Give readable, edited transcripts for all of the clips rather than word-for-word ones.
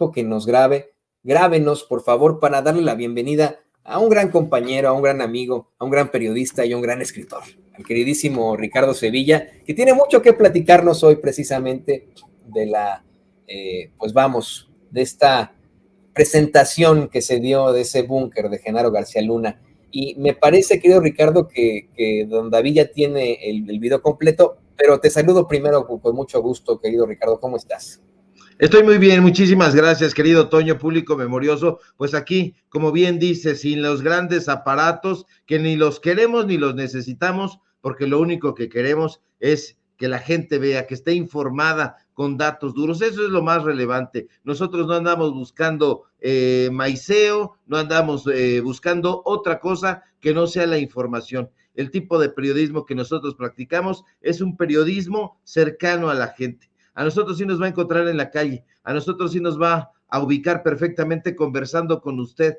equipo que nos grabe, grábenos, por favor, para darle la bienvenida a un gran compañero, a un gran amigo, a un gran periodista y a un gran escritor, al queridísimo Ricardo Sevilla, que tiene mucho que platicarnos hoy precisamente de de esta presentación que se dio de ese búnker de Genaro García Luna. Y me parece, querido Ricardo, que don David ya tiene el video completo, pero te saludo primero con mucho gusto, querido Ricardo. ¿Cómo estás? Estoy muy bien, muchísimas gracias, querido Toño, público memorioso. Pues aquí, como bien dice, sin los grandes aparatos, que ni los queremos ni los necesitamos, porque lo único que queremos es que la gente vea, que esté informada con datos duros. Eso es lo más relevante. Nosotros no andamos buscando maiceo, no andamos buscando otra cosa que no sea la información. El tipo de periodismo que nosotros practicamos es un periodismo cercano a la gente. A nosotros sí nos va a encontrar en la calle, a nosotros sí nos va a ubicar perfectamente conversando con usted.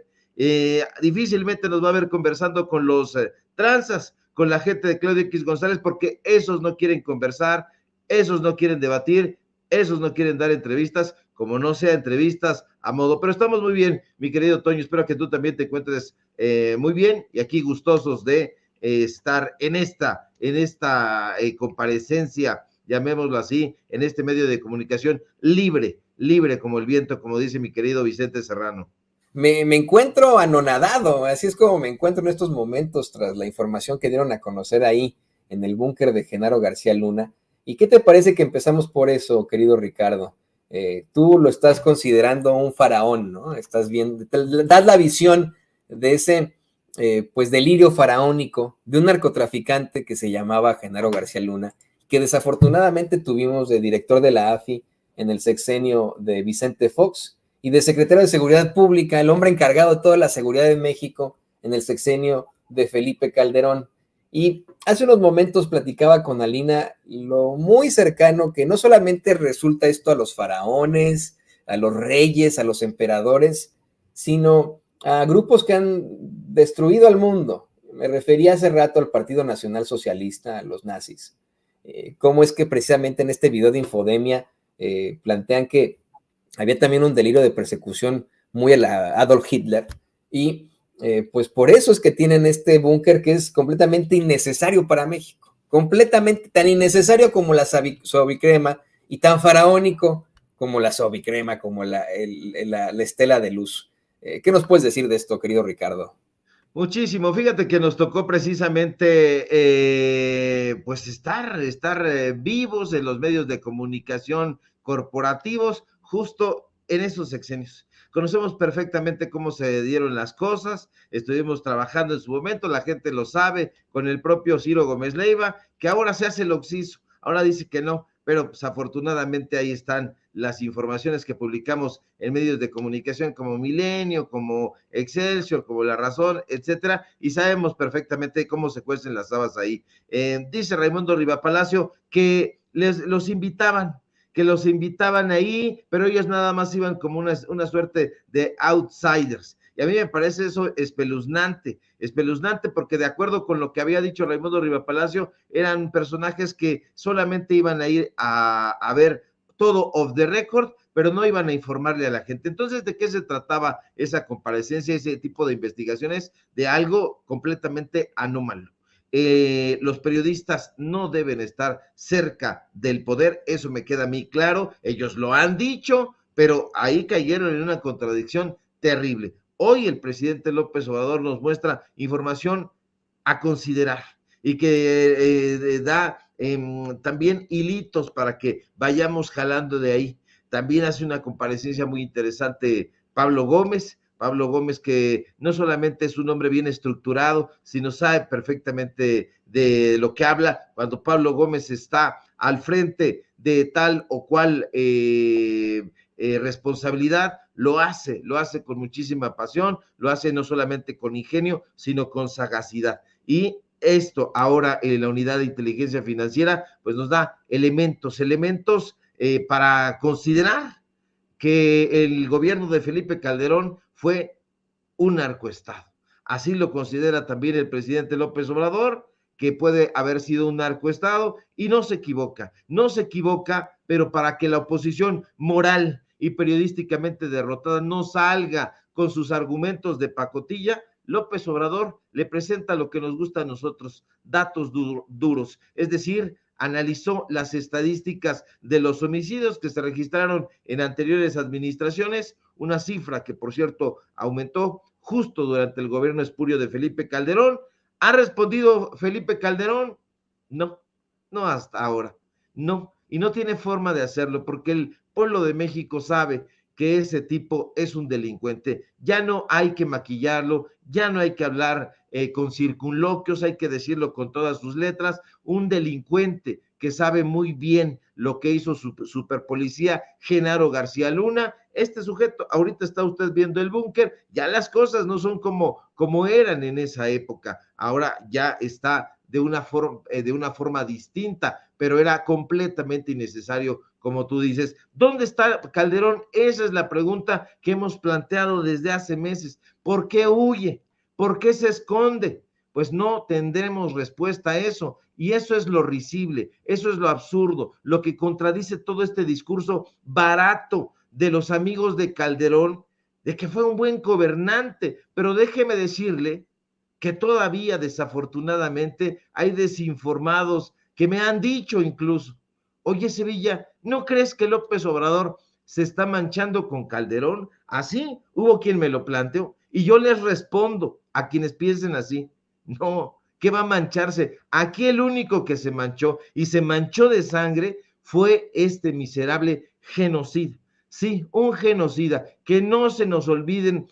Difícilmente nos va a ver conversando con los tranzas, con la gente de Claudio X González, porque esos no quieren conversar, esos no quieren debatir, esos no quieren dar entrevistas, como no sea entrevistas a modo. Pero estamos muy bien, mi querido Toño, espero que tú también te encuentres muy bien y aquí gustosos de estar en esta comparecencia, llamémoslo así, en este medio de comunicación libre como el viento, como dice mi querido Vicente Serrano. Me encuentro anonadado, así es como me encuentro en estos momentos tras la información que dieron a conocer ahí en el búnker de Genaro García Luna. ¿Y qué te parece que empezamos por eso, querido Ricardo? Tú lo estás considerando un faraón, ¿no? Estás viendo, das la visión de ese pues delirio faraónico de un narcotraficante que se llamaba Genaro García Luna, que desafortunadamente tuvimos de director de la AFI en el sexenio de Vicente Fox y de secretario de Seguridad Pública, el hombre encargado de toda la seguridad de México en el sexenio de Felipe Calderón. Y hace unos momentos platicaba con Alina lo muy cercano que no solamente resulta esto a los faraones, a los reyes, a los emperadores, sino a grupos que han destruido al mundo. Me refería hace rato al Partido Nacional Socialista, a los nazis. Cómo es que precisamente en este video de Infodemia plantean que había también un delirio de persecución muy a la Adolf Hitler y pues por eso es que tienen este búnker que es completamente innecesario para México, completamente tan innecesario como la suavicrema y tan faraónico como la suavicrema, como la estela de luz. ¿Qué nos puedes decir de esto, querido Ricardo? Muchísimo, fíjate que nos tocó precisamente pues estar vivos en los medios de comunicación corporativos justo en esos sexenios. Conocemos perfectamente cómo se dieron las cosas, estuvimos trabajando en su momento, la gente lo sabe, con el propio Ciro Gómez Leiva, que ahora se hace el oxiso, ahora dice que no, pero pues afortunadamente ahí están las informaciones que publicamos en medios de comunicación como Milenio, como Excelsior, como La Razón, etcétera, y sabemos perfectamente cómo se cuecen las habas ahí. Dice Raimundo Rivapalacio que los invitaban ahí, pero ellos nada más iban como una suerte de outsiders. Y a mí me parece eso espeluznante porque de acuerdo con lo que había dicho Raimundo Rivapalacio, eran personajes que solamente iban a ir a ver todo off the record, pero no iban a informarle a la gente. Entonces, ¿de qué se trataba esa comparecencia, ese tipo de investigaciones? De algo completamente anómalo. Los periodistas no deben estar cerca del poder, eso me queda a mí claro, ellos lo han dicho, pero ahí cayeron en una contradicción terrible. Hoy el presidente López Obrador nos muestra información a considerar y que da también hilitos para que vayamos jalando de ahí. También hace una comparecencia muy interesante Pablo Gómez que no solamente es un hombre bien estructurado, sino sabe perfectamente de lo que habla. Cuando Pablo Gómez está al frente de tal o cual responsabilidad, lo hace con muchísima pasión, lo hace no solamente con ingenio, sino con sagacidad. Y esto ahora en la unidad de inteligencia financiera, pues nos da elementos para considerar que el gobierno de Felipe Calderón fue un narcoestado. Así lo considera también el presidente López Obrador, que puede haber sido un narcoestado, y no se equivoca, pero para que la oposición moral y periodísticamente derrotada no salga con sus argumentos de pacotilla, López Obrador le presenta lo que nos gusta a nosotros, datos duros, es decir, analizó las estadísticas de los homicidios que se registraron en anteriores administraciones, una cifra que, por cierto, aumentó justo durante el gobierno espurio de Felipe Calderón. ¿Ha respondido Felipe Calderón? No, no hasta ahora, no, y no tiene forma de hacerlo porque el pueblo de México sabe que ese tipo es un delincuente. Ya no hay que maquillarlo, ya no hay que hablar con circunloquios, hay que decirlo con todas sus letras, un delincuente que sabe muy bien lo que hizo su superpolicía Genaro García Luna. Este sujeto, ahorita está usted viendo el búnker, ya las cosas no son como eran en esa época, ahora ya está de una forma distinta, pero era completamente innecesario, como tú dices. ¿Dónde está Calderón? Esa es la pregunta que hemos planteado desde hace meses. ¿Por qué huye? ¿Por qué se esconde? Pues no tendremos respuesta a eso, y eso es lo risible, eso es lo absurdo, lo que contradice todo este discurso barato de los amigos de Calderón, de que fue un buen gobernante, pero déjeme decirle que todavía desafortunadamente hay desinformados que me han dicho incluso, oye Sevilla, ¿no crees que López Obrador se está manchando con Calderón? Así hubo quien me lo planteó y yo les respondo a quienes piensen así, no, ¿qué va a mancharse? Aquí el único que se manchó y se manchó de sangre fue este miserable genocida. Sí, un genocida, que no se nos olviden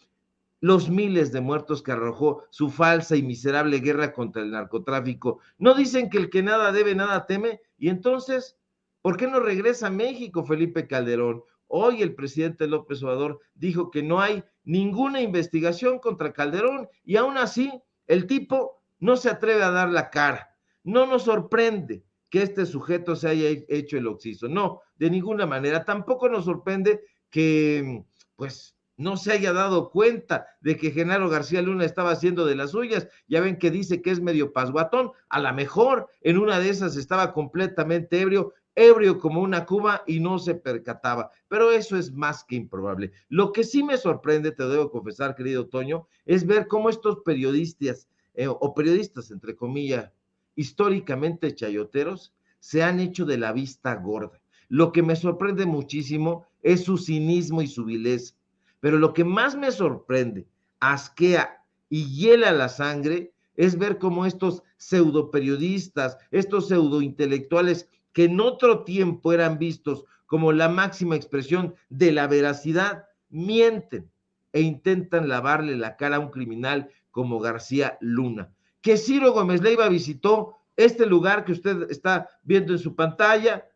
los miles de muertos que arrojó su falsa y miserable guerra contra el narcotráfico. No dicen que el que nada debe, nada teme, y entonces, ¿por qué no regresa a México Felipe Calderón? Hoy el presidente López Obrador dijo que no hay ninguna investigación contra Calderón, y aún así el tipo no se atreve a dar la cara. No nos sorprende que este sujeto se haya hecho el oxiso, no, de ninguna manera. Tampoco nos sorprende que, pues, no se haya dado cuenta de que Genaro García Luna estaba haciendo de las suyas. Ya ven que dice que es medio pasguatón, a lo mejor en una de esas estaba completamente ebrio como una cuba y no se percataba, pero eso es más que improbable. Lo que sí me sorprende, te debo confesar, querido Toño, es ver cómo estos periodistas, o periodistas entre comillas, históricamente chayoteros, se han hecho de la vista gorda. Lo que me sorprende muchísimo es su cinismo y su vileza. Pero lo que más me sorprende, asquea y hiela la sangre es ver cómo estos pseudo periodistas, estos pseudo intelectuales que en otro tiempo eran vistos como la máxima expresión de la veracidad, mienten e intentan lavarle la cara a un criminal como García Luna. Que Ciro Gómez Leiva visitó este lugar que usted está viendo en su pantalla,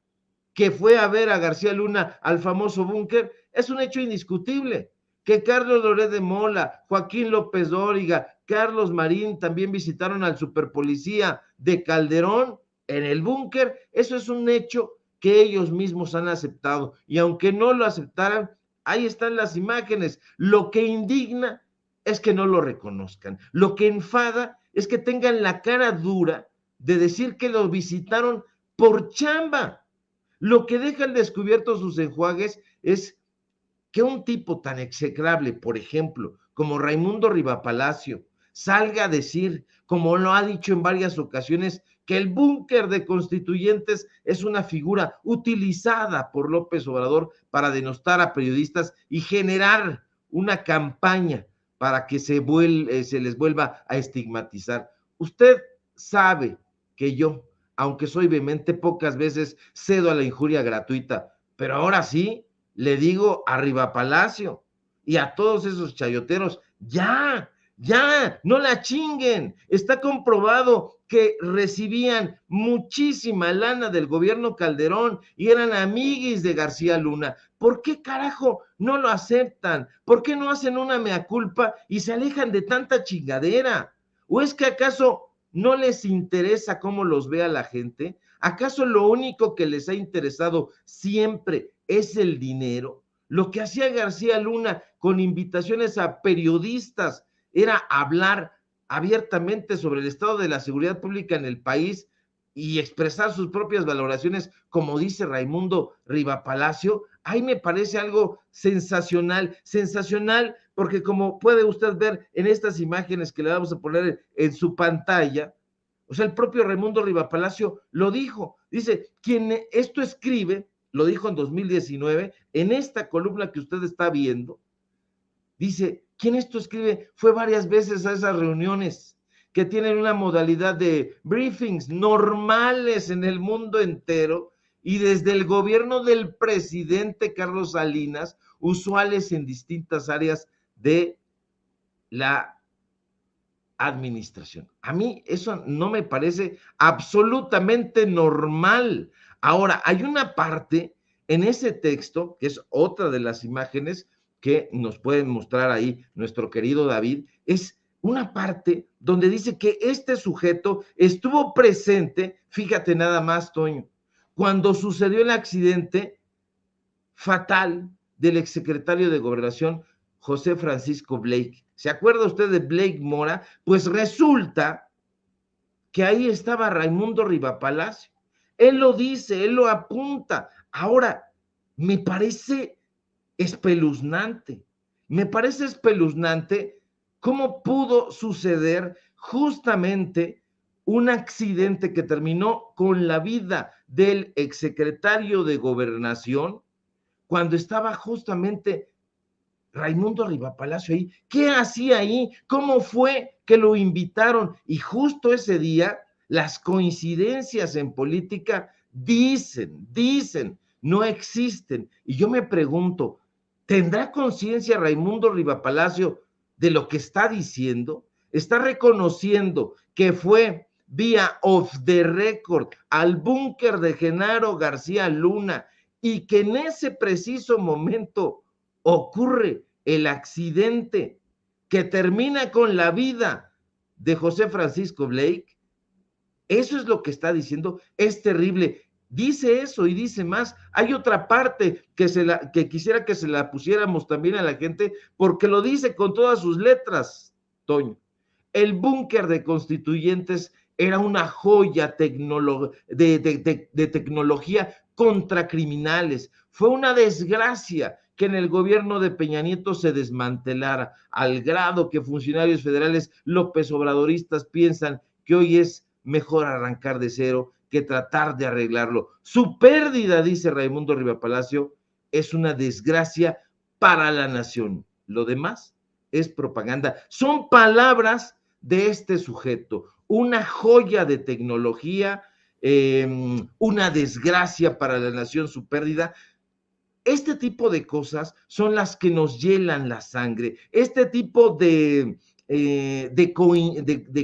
que fue a ver a García Luna al famoso búnker, es un hecho indiscutible. Que Carlos Loret de Mola, Joaquín López Dóriga, Carlos Marín también visitaron al superpolicía de Calderón en el búnker, eso es un hecho que ellos mismos han aceptado. Y aunque no lo aceptaran, ahí están las imágenes. Lo que indigna es que no lo reconozcan. Lo que enfada es que tengan la cara dura de decir que los visitaron por chamba. Lo que deja al descubierto sus enjuagues es que un tipo tan execrable, por ejemplo, como Raimundo Rivapalacio, salga a decir, como lo ha dicho en varias ocasiones, que el búnker de constituyentes es una figura utilizada por López Obrador para denostar a periodistas y generar una campaña para que se les vuelva a estigmatizar. Usted sabe que yo, aunque soy vehemente, pocas veces cedo a la injuria gratuita, pero ahora sí, le digo a Rivapalacio y a todos esos chayoteros, ya, no la chinguen. Está comprobado que recibían muchísima lana del gobierno Calderón y eran amiguis de García Luna. ¿Por qué carajo no lo aceptan? ¿Por qué no hacen una mea culpa y se alejan de tanta chingadera? ¿O es que acaso no les interesa cómo los vea la gente? ¿Acaso lo único que les ha interesado siempre es el dinero? Lo que hacía García Luna con invitaciones a periodistas era hablar abiertamente sobre el estado de la seguridad pública en el país y expresar sus propias valoraciones, como dice Raimundo Rivapalacio. ahí me parece algo sensacional, sensacional, porque como puede usted ver en estas imágenes que le vamos a poner en su pantalla, o sea, el propio Raimundo Rivapalacio lo dijo, dice, quien esto escribe, lo dijo en 2019, en esta columna que usted está viendo, dice, quien esto escribe fue varias veces a esas reuniones que tienen una modalidad de briefings normales en el mundo entero y desde el gobierno del presidente Carlos Salinas, usuales en distintas áreas de la administración. A mí eso no me parece absolutamente normal. Ahora, hay una parte en ese texto, que es otra de las imágenes que nos pueden mostrar ahí nuestro querido David, es una parte donde dice que este sujeto estuvo presente, fíjate nada más, Toño, cuando sucedió el accidente fatal del exsecretario de Gobernación, José Francisco Blake. ¿Se acuerda usted de Blake Mora? Pues resulta que ahí estaba Raimundo Rivapalacio. Él lo dice, él lo apunta. Ahora, me parece espeluznante. Me parece espeluznante cómo pudo suceder justamente un accidente que terminó con la vida del exsecretario de Gobernación cuando estaba justamente Raimundo Rivapalacio ahí. ¿Qué hacía ahí? ¿Cómo fue que lo invitaron? Y justo ese día, las coincidencias en política dicen, no existen. Y yo me pregunto, ¿tendrá conciencia Raimundo Rivapalacio de lo que está diciendo? ¿Está reconociendo que fue vía off the record al búnker de Genaro García Luna y que en ese preciso momento ocurre el accidente que termina con la vida de José Francisco Blake? Eso es lo que está diciendo, es terrible. Dice eso y dice más. Hay otra parte que quisiera que se la pusiéramos también a la gente, porque lo dice con todas sus letras, Toño. El búnker de Constituyentes era una joya de tecnología contra criminales. Fue una desgracia que en el gobierno de Peña Nieto se desmantelara, al grado que funcionarios federales López Obradoristas piensan que hoy es mejor arrancar de cero que tratar de arreglarlo. Su pérdida, dice Raimundo Rivapalacio, es una desgracia para la nación. Lo demás es propaganda. Son palabras de este sujeto, una joya de tecnología, una desgracia para la nación su pérdida. Este tipo de cosas son las que nos hielan la sangre. Este tipo de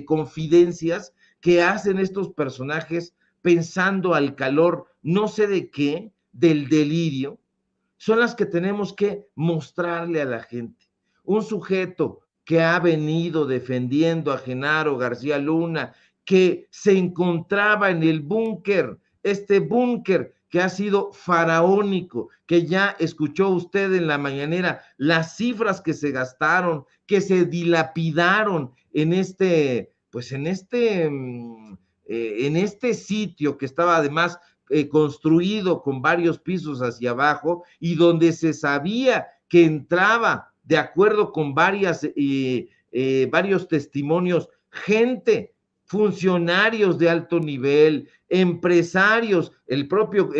confidencias que hacen estos personajes pensando al calor, no sé de qué, del delirio, son las que tenemos que mostrarle a la gente. Un sujeto que ha venido defendiendo a Genaro García Luna, que se encontraba en el búnker, este búnker que ha sido faraónico, que ya escuchó usted en la mañanera las cifras que se gastaron, que se dilapidaron en este sitio que estaba además construido con varios pisos hacia abajo y donde se sabía que entraba, de acuerdo con varios testimonios, gente, funcionarios de alto nivel, empresarios, el propio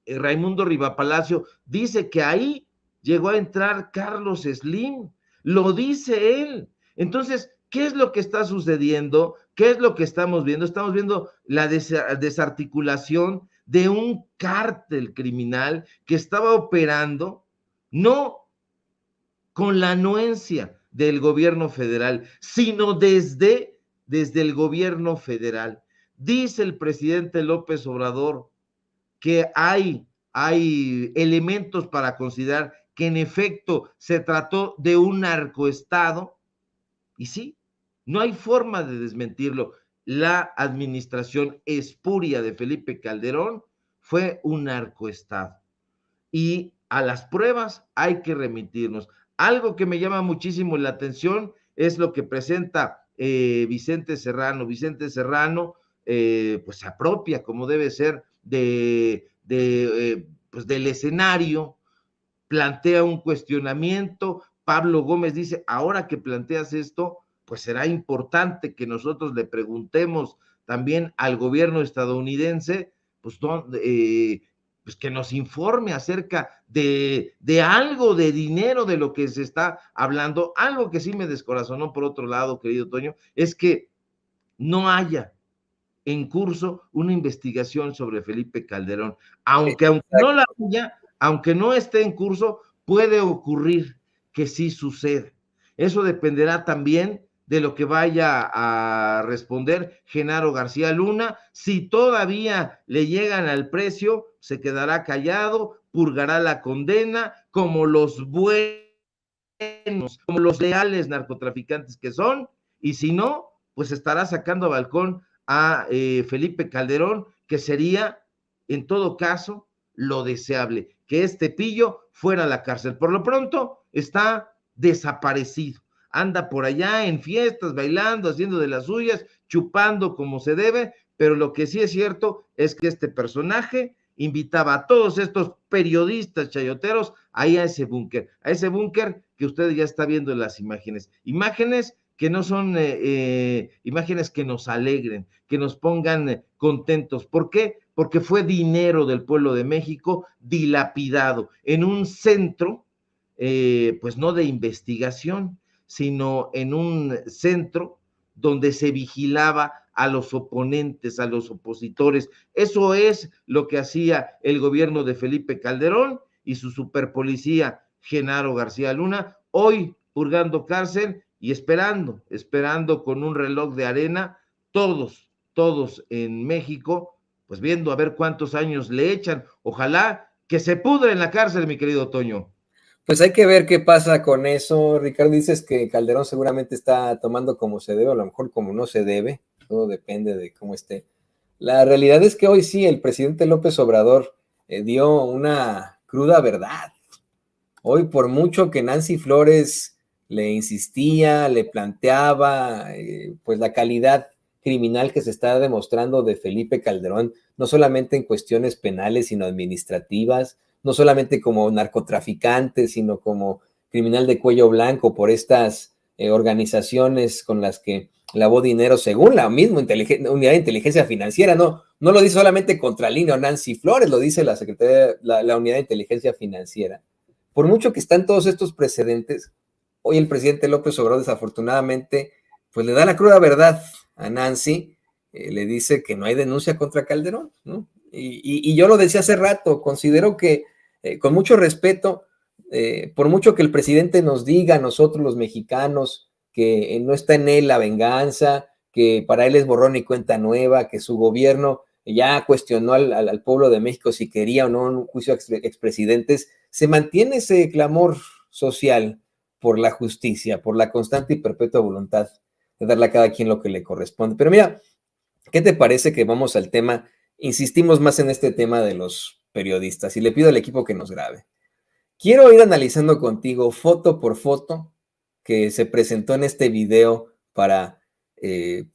Raimundo Rivapalacio dice que ahí llegó a entrar Carlos Slim, lo dice él. Entonces, ¿qué es lo que está sucediendo? ¿Qué es lo que estamos viendo? Estamos viendo la desarticulación de un cártel criminal que estaba operando, no con la anuencia del gobierno federal, sino desde el gobierno federal. Dice el presidente López Obrador que hay elementos para considerar que en efecto se trató de un narcoestado, y sí, no hay forma de desmentirlo. La administración espuria de Felipe Calderón fue un narcoestado. Y a las pruebas hay que remitirnos. Algo que me llama muchísimo la atención es lo que presenta Vicente Serrano. Vicente Serrano pues se apropia, como debe ser, pues del escenario, plantea un cuestionamiento. Pablo Gómez dice, ahora que planteas esto, pues será importante que nosotros le preguntemos también al gobierno estadounidense, pues, pues que nos informe acerca de algo de dinero de lo que se está hablando. Algo que sí me descorazonó por otro lado, querido Toño, es que no haya en curso una investigación sobre Felipe Calderón. Aunque no la haya, aunque no esté en curso, puede ocurrir que sí suceda. Eso dependerá también de lo que vaya a responder Genaro García Luna. Si todavía le llegan al precio, se quedará callado, purgará la condena, como los buenos, como los leales narcotraficantes que son, y si no, pues estará sacando a balcón a Felipe Calderón, que sería, en todo caso, lo deseable, que este pillo fuera a la cárcel. Por lo pronto, está desaparecido. Anda por allá en fiestas, bailando, haciendo de las suyas, chupando como se debe, pero lo que sí es cierto es que este personaje invitaba a todos estos periodistas chayoteros ahí a ese búnker que usted ya está viendo en las imágenes que no son imágenes que nos alegren, que nos pongan contentos. ¿Por qué? Porque fue dinero del pueblo de México dilapidado en un centro, pues no de investigación, sino en un centro donde se vigilaba a los oponentes, a los opositores. Eso es lo que hacía el gobierno de Felipe Calderón y su superpolicía Genaro García Luna, hoy purgando cárcel y esperando con un reloj de arena, todos en México, pues viendo a ver cuántos años le echan. Ojalá que se pudre en la cárcel, mi querido Toño. Pues hay que ver qué pasa con eso. Ricardo, dices que Calderón seguramente está tomando como se debe, o a lo mejor como no se debe, todo depende de cómo esté. La realidad es que hoy sí el presidente López Obrador dio una cruda verdad. Hoy, por mucho que Nancy Flores le insistía, le planteaba, pues la calidad criminal que se está demostrando de Felipe Calderón, no solamente en cuestiones penales, sino administrativas, no solamente como narcotraficante, sino como criminal de cuello blanco por estas organizaciones con las que lavó dinero según la misma unidad de inteligencia financiera. No lo dice solamente contra Lina o Nancy Flores, lo dice la Secretaría, la unidad de inteligencia financiera. Por mucho que están todos estos precedentes, hoy el presidente López Obrador desafortunadamente pues le da la cruda verdad a Nancy, le dice que no hay denuncia contra Calderón, ¿no? Y yo lo decía hace rato, considero que con mucho respeto, por mucho que el presidente nos diga a nosotros los mexicanos que no está en él la venganza, que para él es borrón y cuenta nueva, que su gobierno ya cuestionó al pueblo de México si quería o no un juicio a expresidentes, se mantiene ese clamor social por la justicia, por la constante y perpetua voluntad de darle a cada quien lo que le corresponde. Pero mira, ¿qué te parece que vamos al tema? Insistimos más en este tema de los periodistas y le pido al equipo que nos grabe. Quiero ir analizando contigo foto por foto que se presentó en este video para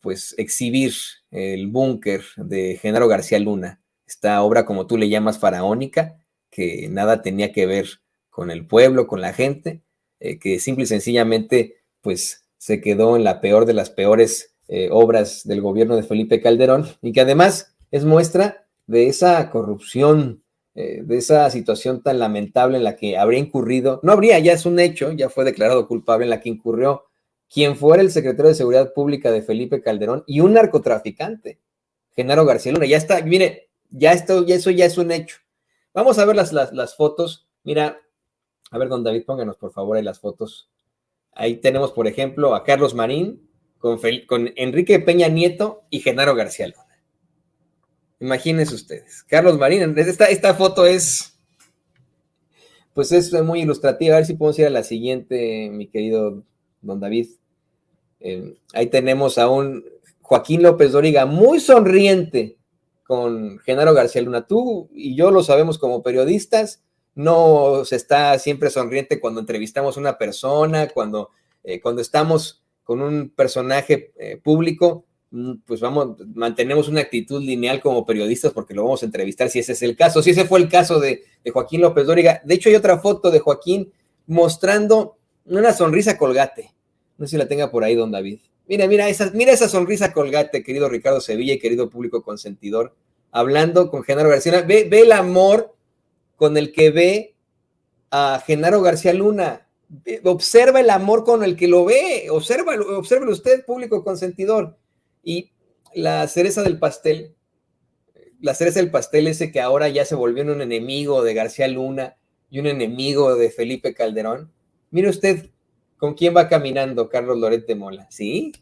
pues exhibir el búnker de Genaro García Luna, esta obra como tú le llamas faraónica, que nada tenía que ver con el pueblo, con la gente, que simple y sencillamente pues se quedó en la peor de las peores obras del gobierno de Felipe Calderón y que además es muestra de esa corrupción, de esa situación tan lamentable en la que habría incurrido, no habría, ya es un hecho, ya fue declarado culpable, en la que incurrió quien fuera el secretario de Seguridad Pública de Felipe Calderón y un narcotraficante, Genaro García Luna. Ya está, mire, eso ya es un hecho. Vamos a ver las fotos. Mira, a ver, don David, pónganos por favor ahí las fotos. Ahí tenemos, por ejemplo, a Carlos Marín con Enrique Peña Nieto y Genaro García Luna. Imagínense ustedes. Carlos Marín, esta foto pues es muy ilustrativa. A ver si podemos ir a la siguiente, mi querido don David. Ahí tenemos a un Joaquín López Dóriga muy sonriente con Genaro García Luna. Tú y yo lo sabemos como periodistas, no se está siempre sonriente cuando entrevistamos a una persona, cuando estamos con un personaje público, pues mantenemos una actitud lineal como periodistas porque lo vamos a entrevistar si ese es el caso, si ese fue el caso de Joaquín López Dóriga. De hecho, hay otra foto de Joaquín mostrando una sonrisa colgate. No sé si la tenga por ahí, don David. Mira esa sonrisa colgate, querido Ricardo Sevilla y querido público consentidor, hablando con Genaro García Luna. Ve el amor con el que ve a Genaro García Luna. Observa el amor con el que lo ve. Obsérvelo usted, público consentidor. Y la cereza del pastel ese que ahora ya se volvió un enemigo de García Luna y un enemigo de Felipe Calderón. Mire usted con quién va caminando Carlos Loret de Mola, ¿sí?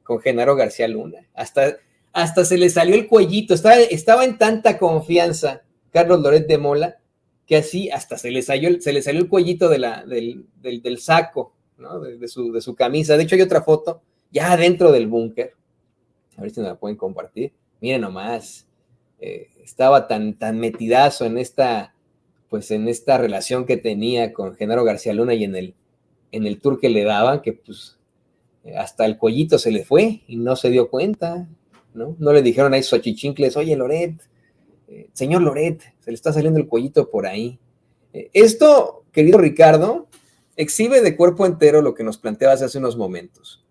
Con Genaro García Luna. Hasta se le salió el cuellito, estaba en tanta confianza Carlos Loret de Mola que así hasta se le salió el cuellito del saco, ¿no? de su camisa. De hecho, hay otra foto ya dentro del búnker. A ver si me la pueden compartir. Miren nomás, estaba tan metidazo en esta relación que tenía con Genaro García Luna y en el tour que le daban, que pues hasta el cuellito se le fue y no se dio cuenta, ¿no? No le dijeron a esos achichincles, oye Loret, señor Loret, se le está saliendo el cuellito por ahí. Esto, querido Ricardo, exhibe de cuerpo entero lo que nos planteabas hace unos momentos.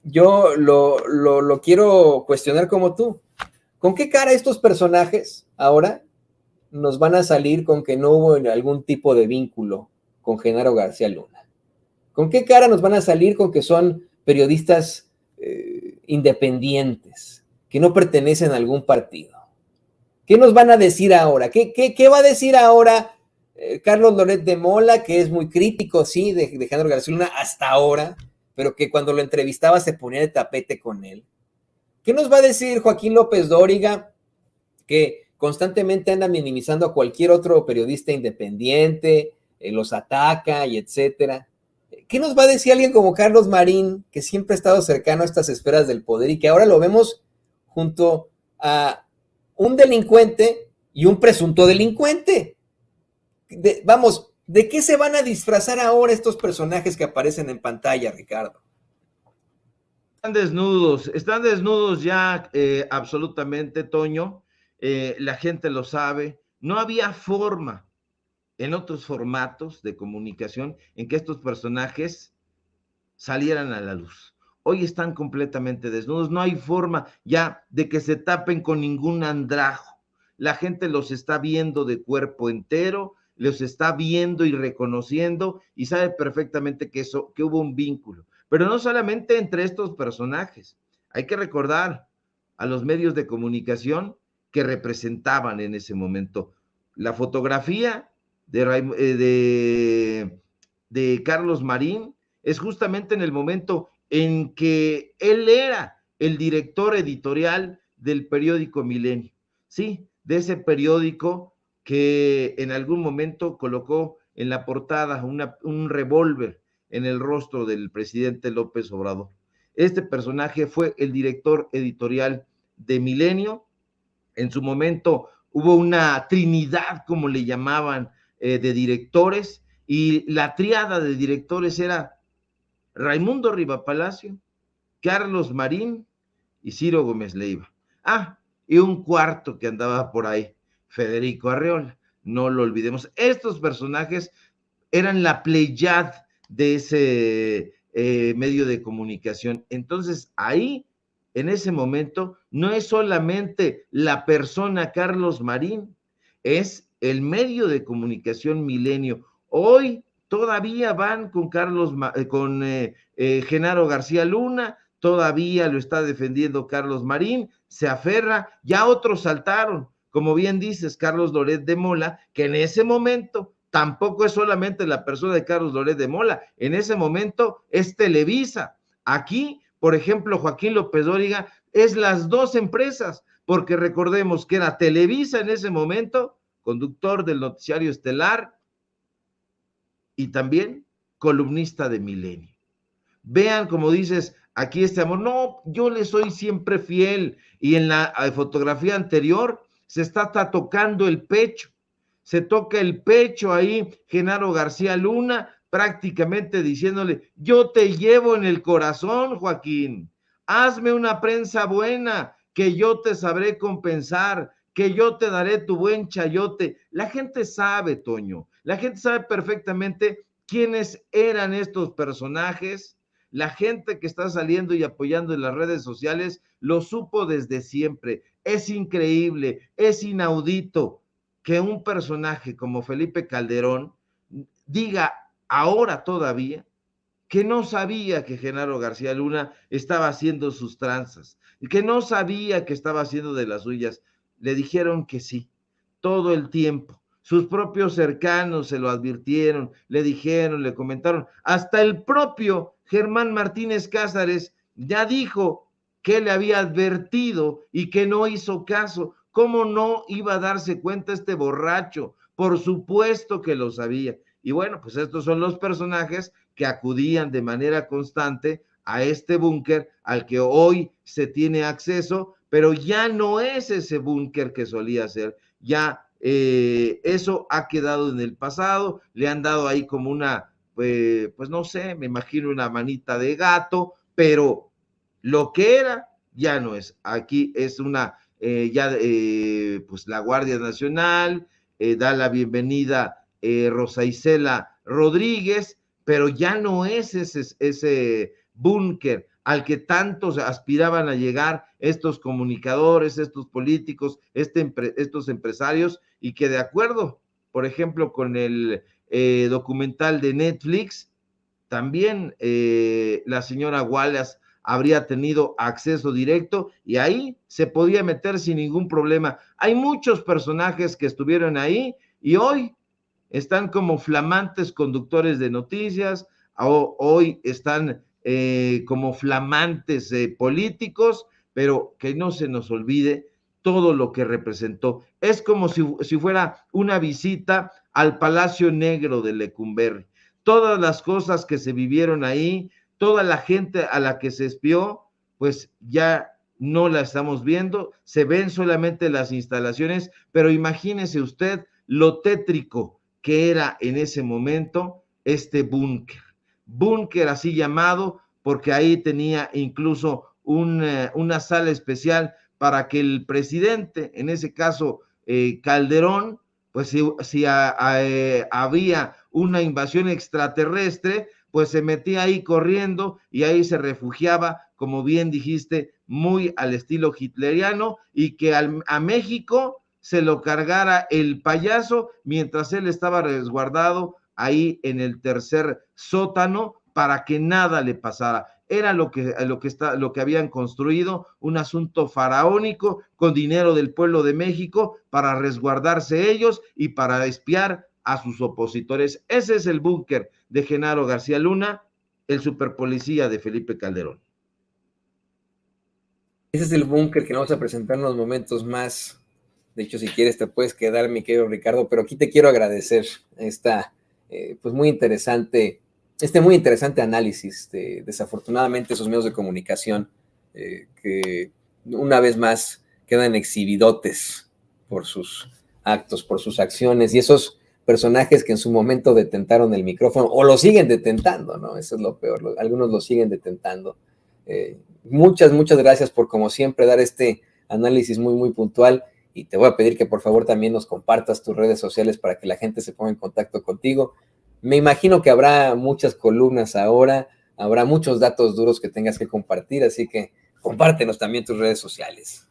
Yo lo quiero cuestionar como tú. ¿Con qué cara estos personajes ahora nos van a salir con que no hubo algún tipo de vínculo con Genaro García Luna? ¿Con qué cara nos van a salir con que son periodistas independientes, que no pertenecen a algún partido? ¿Qué nos van a decir ahora? ¿Qué va a decir ahora Carlos Loret de Mola, que es muy crítico, sí, de Genaro García Luna hasta ahora, pero que cuando lo entrevistaba se ponía de tapete con él? ¿Qué nos va a decir Joaquín López Dóriga, que constantemente anda minimizando a cualquier otro periodista independiente, los ataca y etcétera? ¿Qué nos va a decir alguien como Carlos Marín, que siempre ha estado cercano a estas esferas del poder y que ahora lo vemos junto a un delincuente y un presunto delincuente? ¿De qué se van a disfrazar ahora estos personajes que aparecen en pantalla, Ricardo? Están desnudos ya absolutamente, Toño. La gente lo sabe. No había forma en otros formatos de comunicación en que estos personajes salieran a la luz. Hoy están completamente desnudos. No hay forma ya de que se tapen con ningún andrajo. La gente los está viendo de cuerpo entero, los está viendo y reconociendo y sabe perfectamente que hubo un vínculo. Pero no solamente entre estos personajes. Hay que recordar a los medios de comunicación que representaban en ese momento. La fotografía de Carlos Marín es justamente en el momento en que él era el director editorial del periódico Milenio, sí, de ese periódico que en algún momento colocó en la portada un revólver en el rostro del presidente López Obrador. Este personaje fue el director editorial de Milenio. En su momento hubo una trinidad, como le llamaban, de directores, y la tríada de directores era Raimundo Rivapalacio, Carlos Marín y Ciro Gómez Leiva. Y un cuarto que andaba por ahí, Federico Arreola. No lo olvidemos. Estos personajes eran la pléyade de ese medio de comunicación. Entonces, ahí, en ese momento, no es solamente la persona Carlos Marín, es el medio de comunicación Milenio. Hoy todavía van con Genaro García Luna, todavía lo está defendiendo Carlos Marín, se aferra, ya otros saltaron, como bien dices, Carlos Loret de Mola, que en ese momento tampoco es solamente la persona de Carlos Loret de Mola, en ese momento es Televisa. Aquí, por ejemplo, Joaquín López Dóriga es las dos empresas, porque recordemos que era Televisa en ese momento, conductor del noticiario estelar y también columnista de Milenio. Vean, como dices, aquí este amor, no, yo le soy siempre fiel, y en la fotografía anterior se está tocando el pecho, se toca el pecho ahí Genaro García Luna, prácticamente diciéndole, yo te llevo en el corazón, Joaquín, hazme una prensa buena, que yo te sabré compensar, que yo te daré tu buen chayote. La gente sabe, Toño, la gente sabe perfectamente quiénes eran estos personajes. La gente que está saliendo y apoyando en las redes sociales lo supo desde siempre. Es increíble, es inaudito que un personaje como Felipe Calderón diga ahora todavía que no sabía que Genaro García Luna estaba haciendo sus tranzas, que no sabía que estaba haciendo de las suyas. Le dijeron que sí, todo el tiempo. Sus propios cercanos se lo advirtieron, le dijeron, le comentaron. Hasta el propio Germán Martínez Cázares ya dijo que le había advertido y que no hizo caso. ¿Cómo no iba a darse cuenta este borracho? Por supuesto que lo sabía. Y bueno, pues estos son los personajes que acudían de manera constante a este búnker al que hoy se tiene acceso, pero ya no es ese búnker que solía ser, ya eso ha quedado en el pasado, le han dado ahí como una, pues no sé, me imagino una manita de gato, pero lo que era ya no es. Aquí es una, pues la Guardia Nacional, da la bienvenida Rosa Isela Rodríguez, pero ya no es ese búnker al que tantos aspiraban a llegar estos comunicadores, estos políticos, estos empresarios, y que de acuerdo, por ejemplo, con el documental de Netflix, también la señora Wallace habría tenido acceso directo y ahí se podía meter sin ningún problema. Hay muchos personajes que estuvieron ahí y hoy están como flamantes conductores de noticias, hoy están como flamantes políticos, pero que no se nos olvide todo lo que representó. Es como si fuera una visita al Palacio Negro de Lecumberri. Todas las cosas que se vivieron ahí, toda la gente a la que se espió, pues ya no la estamos viendo, se ven solamente las instalaciones, pero imagínese usted lo tétrico que era en ese momento este búnker así llamado, porque ahí tenía incluso una sala especial para que el presidente, en ese caso Calderón, pues si había una invasión extraterrestre, pues se metía ahí corriendo y ahí se refugiaba, como bien dijiste, muy al estilo hitleriano, y que a México se lo cargara el payaso mientras él estaba resguardado ahí en el tercer sótano para que nada le pasara. Era lo que habían construido, un asunto faraónico con dinero del pueblo de México para resguardarse ellos y para espiar a sus opositores. Ese es el búnker de Genaro García Luna, el superpolicía de Felipe Calderón. Ese es el búnker que vamos a presentar en unos momentos más. De hecho, si quieres te puedes quedar, mi querido Ricardo, pero aquí te quiero agradecer esta, pues muy interesante análisis. Desafortunadamente esos medios de comunicación que una vez más quedan exhibidotes por sus actos, por sus acciones, y esos personajes que en su momento detentaron el micrófono o lo siguen detentando, ¿no? Eso es lo peor, algunos lo siguen detentando. Muchas gracias por, como siempre, dar este análisis muy, muy puntual, y te voy a pedir que por favor también nos compartas tus redes sociales para que la gente se ponga en contacto contigo. Me imagino que habrá muchas columnas ahora, habrá muchos datos duros que tengas que compartir, así que compártenos también tus redes sociales.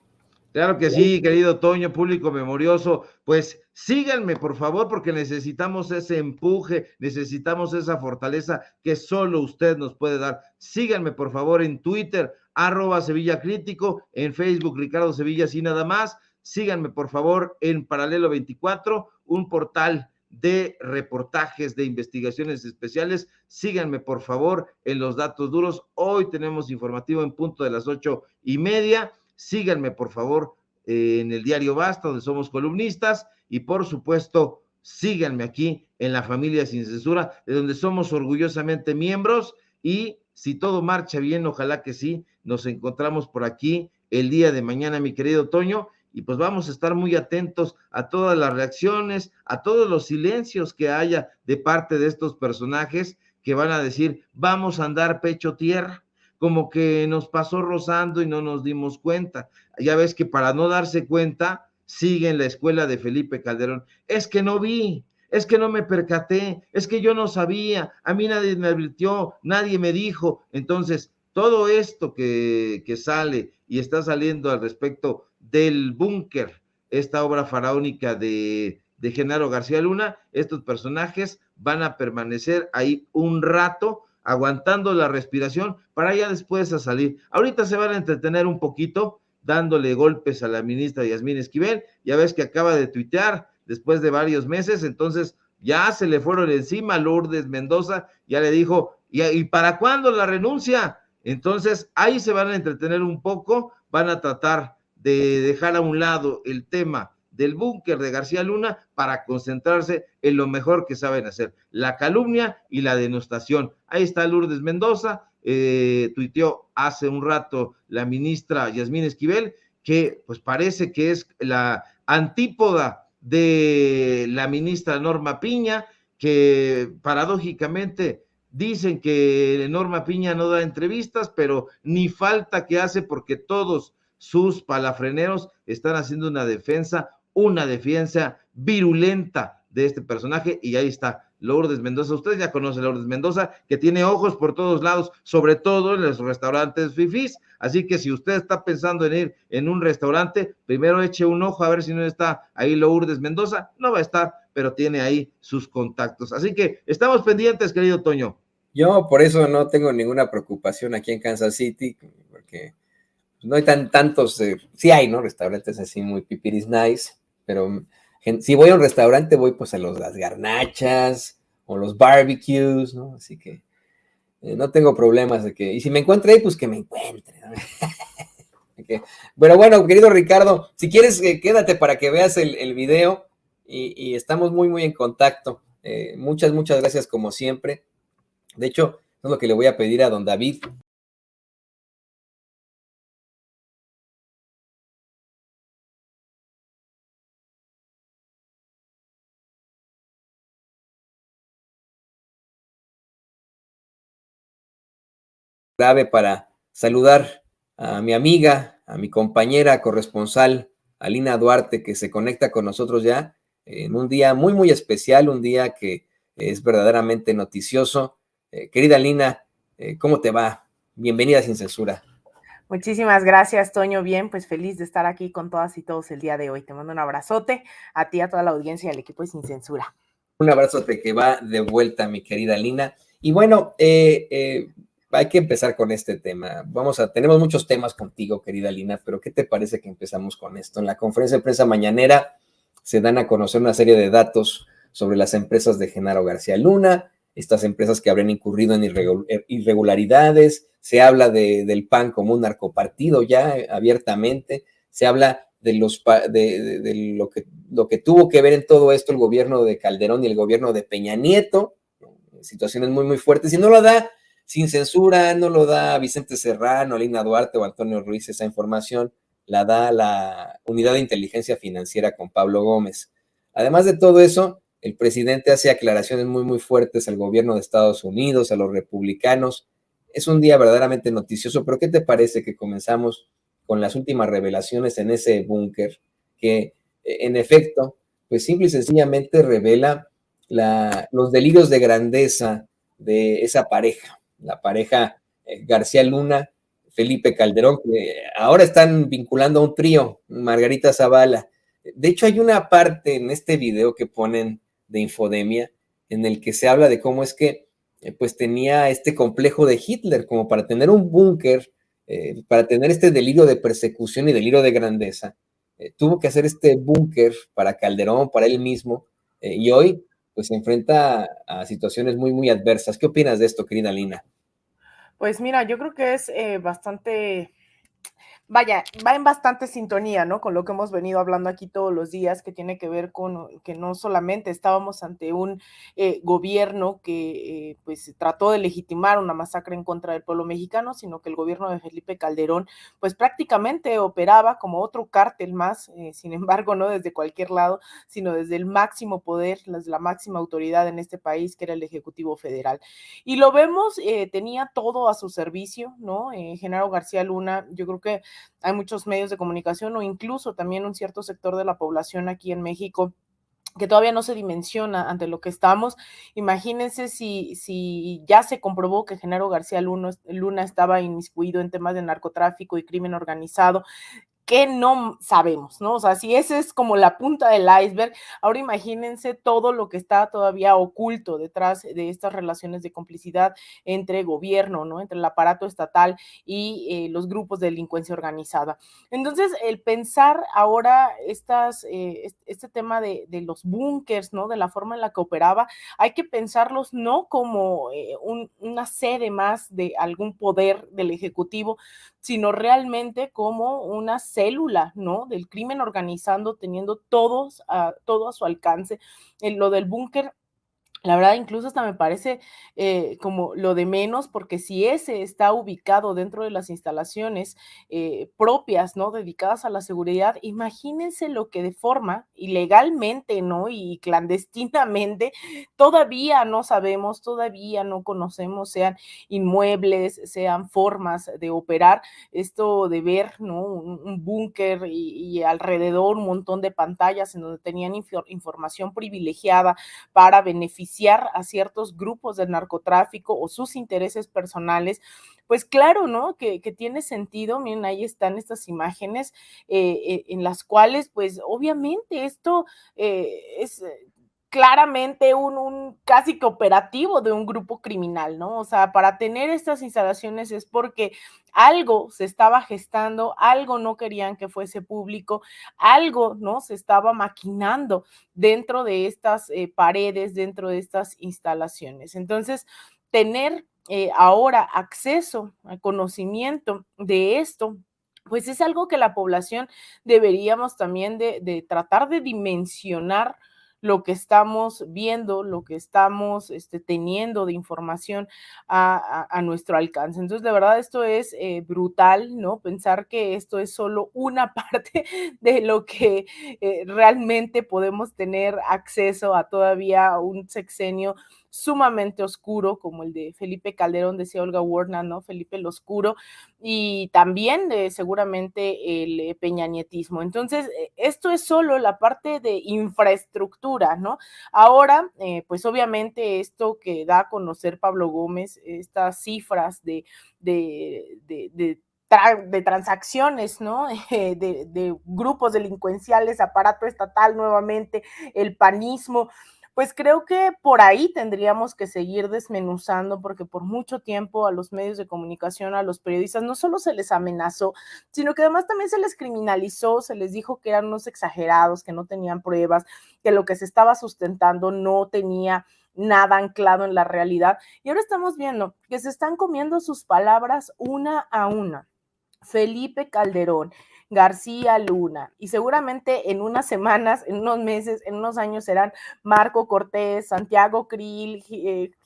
Claro que sí, querido Toño, público memorioso, pues síganme por favor, porque necesitamos ese empuje, necesitamos esa fortaleza que solo usted nos puede dar. Síganme por favor en Twitter, @SevillaCrítico, en Facebook, Ricardo Sevilla, así nada más. Síganme por favor en Paralelo 24, un portal de reportajes, de investigaciones especiales. Síganme por favor en Los Datos Duros. Hoy tenemos informativo en punto de las 8:30. Síganme, por favor, en el diario Basta, donde somos columnistas, y por supuesto, síganme aquí en La Familia Sin Censura, de donde somos orgullosamente miembros, y si todo marcha bien, ojalá que sí, nos encontramos por aquí el día de mañana, mi querido Toño, y pues vamos a estar muy atentos a todas las reacciones, a todos los silencios que haya de parte de estos personajes que van a decir, vamos a andar pecho tierra, como que nos pasó rozando y no nos dimos cuenta. Ya ves que para no darse cuenta, sigue en la escuela de Felipe Calderón. Es que no vi, es que no me percaté, es que yo no sabía, a mí nadie me advirtió, nadie me dijo. Entonces, todo esto que sale y está saliendo al respecto del búnker, esta obra faraónica de Genaro García Luna, estos personajes van a permanecer ahí un rato aguantando la respiración para ya después a salir. Ahorita se van a entretener un poquito dándole golpes a la ministra Yasmín Esquivel, ya ves que acaba de tuitear después de varios meses, entonces ya se le fueron encima. Lourdes Mendoza ya le dijo, ¿y para cuándo la renuncia? Entonces ahí se van a entretener un poco, van a tratar de dejar a un lado el tema del búnker de García Luna para concentrarse en lo mejor que saben hacer, la calumnia y la denostación. Ahí está Lourdes Mendoza, tuiteó hace un rato la ministra Yasmín Esquivel, que pues parece que es la antípoda de la ministra Norma Piña, que paradójicamente dicen que Norma Piña no da entrevistas, pero ni falta que hace porque todos sus palafreneros están haciendo una defensa virulenta de este personaje, y ahí está Lourdes Mendoza. Ustedes ya conocen a Lourdes Mendoza, que tiene ojos por todos lados, sobre todo en los restaurantes fifís. Así que si usted está pensando en ir en un restaurante, primero eche un ojo a ver si no está ahí Lourdes Mendoza. No va a estar, pero tiene ahí sus contactos. Así que estamos pendientes, querido Toño. Yo por eso no tengo ninguna preocupación aquí en Kansas City, porque no hay tantos, sí hay, ¿no? Restaurantes así muy pipiris nice, pero si voy a un restaurante voy pues a las garnachas o los barbecues, ¿no? Así que no tengo problemas de que, y si me encuentre ahí, pues que me encuentre, ¿no? Okay. Pero bueno, querido Ricardo, si quieres, quédate para que veas el video y estamos muy en contacto. Muchas gracias como siempre. De hecho, es lo que le voy a pedir a don David. Grave para saludar a mi amiga, a mi compañera corresponsal, Alina Duarte, que se conecta con nosotros ya en un día muy especial, un día que es verdaderamente noticioso. Querida Alina, ¿cómo te va? Bienvenida Sin Censura. Muchísimas gracias, Toño. Bien, pues feliz de estar aquí con todas y todos el día de hoy. Te mando un abrazote a ti, a toda la audiencia y al equipo de Sin Censura. Un abrazote que va de vuelta, mi querida Alina. Y bueno, hay que empezar con este tema. Tenemos muchos temas contigo, querida Lina, pero ¿qué te parece que empezamos con esto? En la conferencia de prensa mañanera se dan a conocer una serie de datos sobre las empresas de Genaro García Luna, estas empresas que habrían incurrido en irregularidades. Se habla del PAN como un narcopartido ya abiertamente. Se habla de lo que tuvo que ver en todo esto el gobierno de Calderón y el gobierno de Peña Nieto, situaciones muy fuertes, y no lo da Sin Censura, no lo da Vicente Serrano, Alina Duarte o Antonio Ruiz. Esa información la da la Unidad de Inteligencia Financiera con Pablo Gómez. Además de todo eso, el presidente hace aclaraciones muy fuertes al gobierno de Estados Unidos, a los republicanos. Es un día verdaderamente noticioso, pero ¿qué te parece que comenzamos con las últimas revelaciones en ese búnker que, en efecto, pues simple y sencillamente revela los delirios de grandeza de esa pareja, la pareja García Luna, Felipe Calderón, que ahora están vinculando a un trío, Margarita Zavala. De hecho, hay una parte en este video que ponen de Infodemia en el que se habla de cómo es que pues tenía este complejo de Hitler, como para tener un búnker, para tener este delirio de persecución y delirio de grandeza. Tuvo que hacer este búnker para Calderón, para él mismo, y hoy pues se enfrenta a situaciones muy adversas. ¿Qué opinas de esto, querida Lina? Pues mira, yo creo que es bastante vaya, va en bastante sintonía, ¿no? Con lo que hemos venido hablando aquí todos los días, que tiene que ver con que no solamente estábamos ante un gobierno que pues trató de legitimar una masacre en contra del pueblo mexicano, sino que el gobierno de Felipe Calderón pues prácticamente operaba como otro cártel más, sin embargo, no desde cualquier lado, sino desde el máximo poder, la máxima autoridad en este país, que era el Ejecutivo Federal. Y lo vemos, tenía todo a su servicio, ¿no? Genaro García Luna, yo creo que hay muchos medios de comunicación o incluso también un cierto sector de la población aquí en México que todavía no se dimensiona ante lo que estamos. Imagínense si ya se comprobó que Genaro García Luna estaba inmiscuido en temas de narcotráfico y crimen organizado, que no sabemos, ¿no? O sea, si ese es como la punta del iceberg, ahora imagínense todo lo que está todavía oculto detrás de estas relaciones de complicidad entre gobierno, ¿no? Entre el aparato estatal y los grupos de delincuencia organizada. Entonces, el pensar ahora este tema de los búnkers, ¿no? De la forma en la que operaba, hay que pensarlos no como una sede más de algún poder del Ejecutivo, sino realmente como una célula, ¿no? Del crimen organizando, teniendo todo a su alcance. Lo del búnker, la verdad, incluso hasta me parece como lo de menos, porque si ese está ubicado dentro de las instalaciones propias, ¿no? Dedicadas a la seguridad, imagínense lo que de forma ilegalmente, ¿no? Y clandestinamente, todavía no sabemos, todavía no conocemos, sean inmuebles, sean formas de operar, esto de ver, ¿no? Un búnker y alrededor un montón de pantallas en donde tenían información privilegiada para beneficiar a ciertos grupos del narcotráfico o sus intereses personales, pues claro, ¿no? Que tiene sentido. Miren, ahí están estas imágenes en las cuales, pues obviamente esto es claramente un casi que operativo de un grupo criminal, ¿no? O sea, para tener estas instalaciones es porque algo se estaba gestando, algo no querían que fuese público, algo, ¿no? Se estaba maquinando dentro de estas paredes, dentro de estas instalaciones. Entonces, tener ahora acceso al conocimiento de esto, pues es algo que la población deberíamos también de tratar de dimensionar lo que estamos viendo, lo que estamos teniendo de información a nuestro alcance. Entonces, de verdad, esto es brutal, ¿no? Pensar que esto es solo una parte de lo que realmente podemos tener acceso a todavía un sexenio sumamente oscuro, como el de Felipe Calderón, decía Olga Warner, ¿no? Felipe el Oscuro, y también seguramente el peñanietismo. Entonces, esto es solo la parte de infraestructura, ¿no? Ahora, pues obviamente esto que da a conocer Pablo Gómez, estas cifras de transacciones, ¿no? De grupos delincuenciales, aparato estatal nuevamente, el panismo, pues creo que por ahí tendríamos que seguir desmenuzando, porque por mucho tiempo a los medios de comunicación, a los periodistas, no solo se les amenazó, sino que además también se les criminalizó, se les dijo que eran unos exagerados, que no tenían pruebas, que lo que se estaba sustentando no tenía nada anclado en la realidad. Y ahora estamos viendo que se están comiendo sus palabras una a una. Felipe Calderón, García Luna, y seguramente en unas semanas, en unos meses, en unos años serán Marco Cortés, Santiago Krill,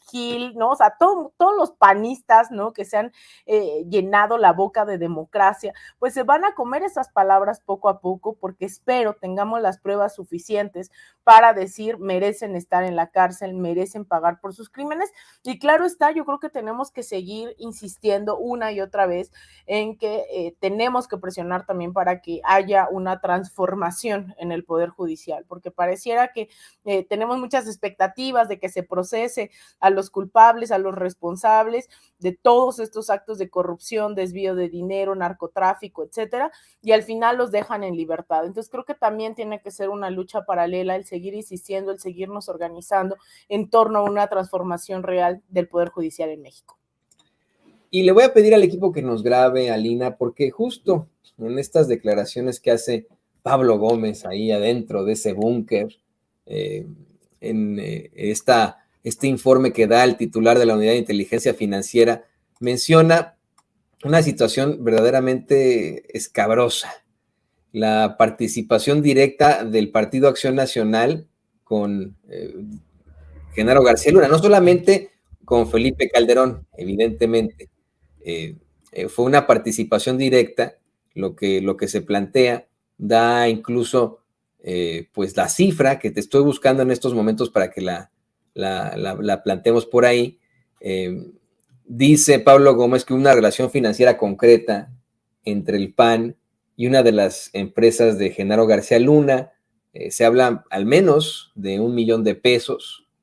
Gil, ¿no? O sea, todos los panistas, ¿no? Que se han llenado la boca de democracia, pues se van a comer esas palabras poco a poco, porque espero tengamos las pruebas suficientes para decir merecen estar en la cárcel, merecen pagar por sus crímenes, y claro está, yo creo que tenemos que seguir insistiendo una y otra vez en que tenemos que presionar también para que haya una transformación en el Poder Judicial, porque pareciera que tenemos muchas expectativas de que se procese a los culpables, a los responsables de todos estos actos de corrupción, desvío de dinero, narcotráfico, etcétera, y al final los dejan en libertad. Entonces creo que también tiene que ser una lucha paralela, el seguir insistiendo, el seguirnos organizando en torno a una transformación real del Poder Judicial en México. Y le voy a pedir al equipo que nos grabe, Alina, porque justo en estas declaraciones que hace Pablo Gómez ahí adentro de ese búnker, en este informe que da el titular de la Unidad de Inteligencia Financiera, menciona una situación verdaderamente escabrosa. La participación directa del Partido Acción Nacional con Genaro García Luna, no solamente con Felipe Calderón, evidentemente, fue una participación directa, lo que se plantea, da incluso pues la cifra que te estoy buscando en estos momentos para que la planteemos por ahí. Dice Pablo Gómez que una relación financiera concreta entre el PAN y una de las empresas de Genaro García Luna, se habla al menos de $1 millón,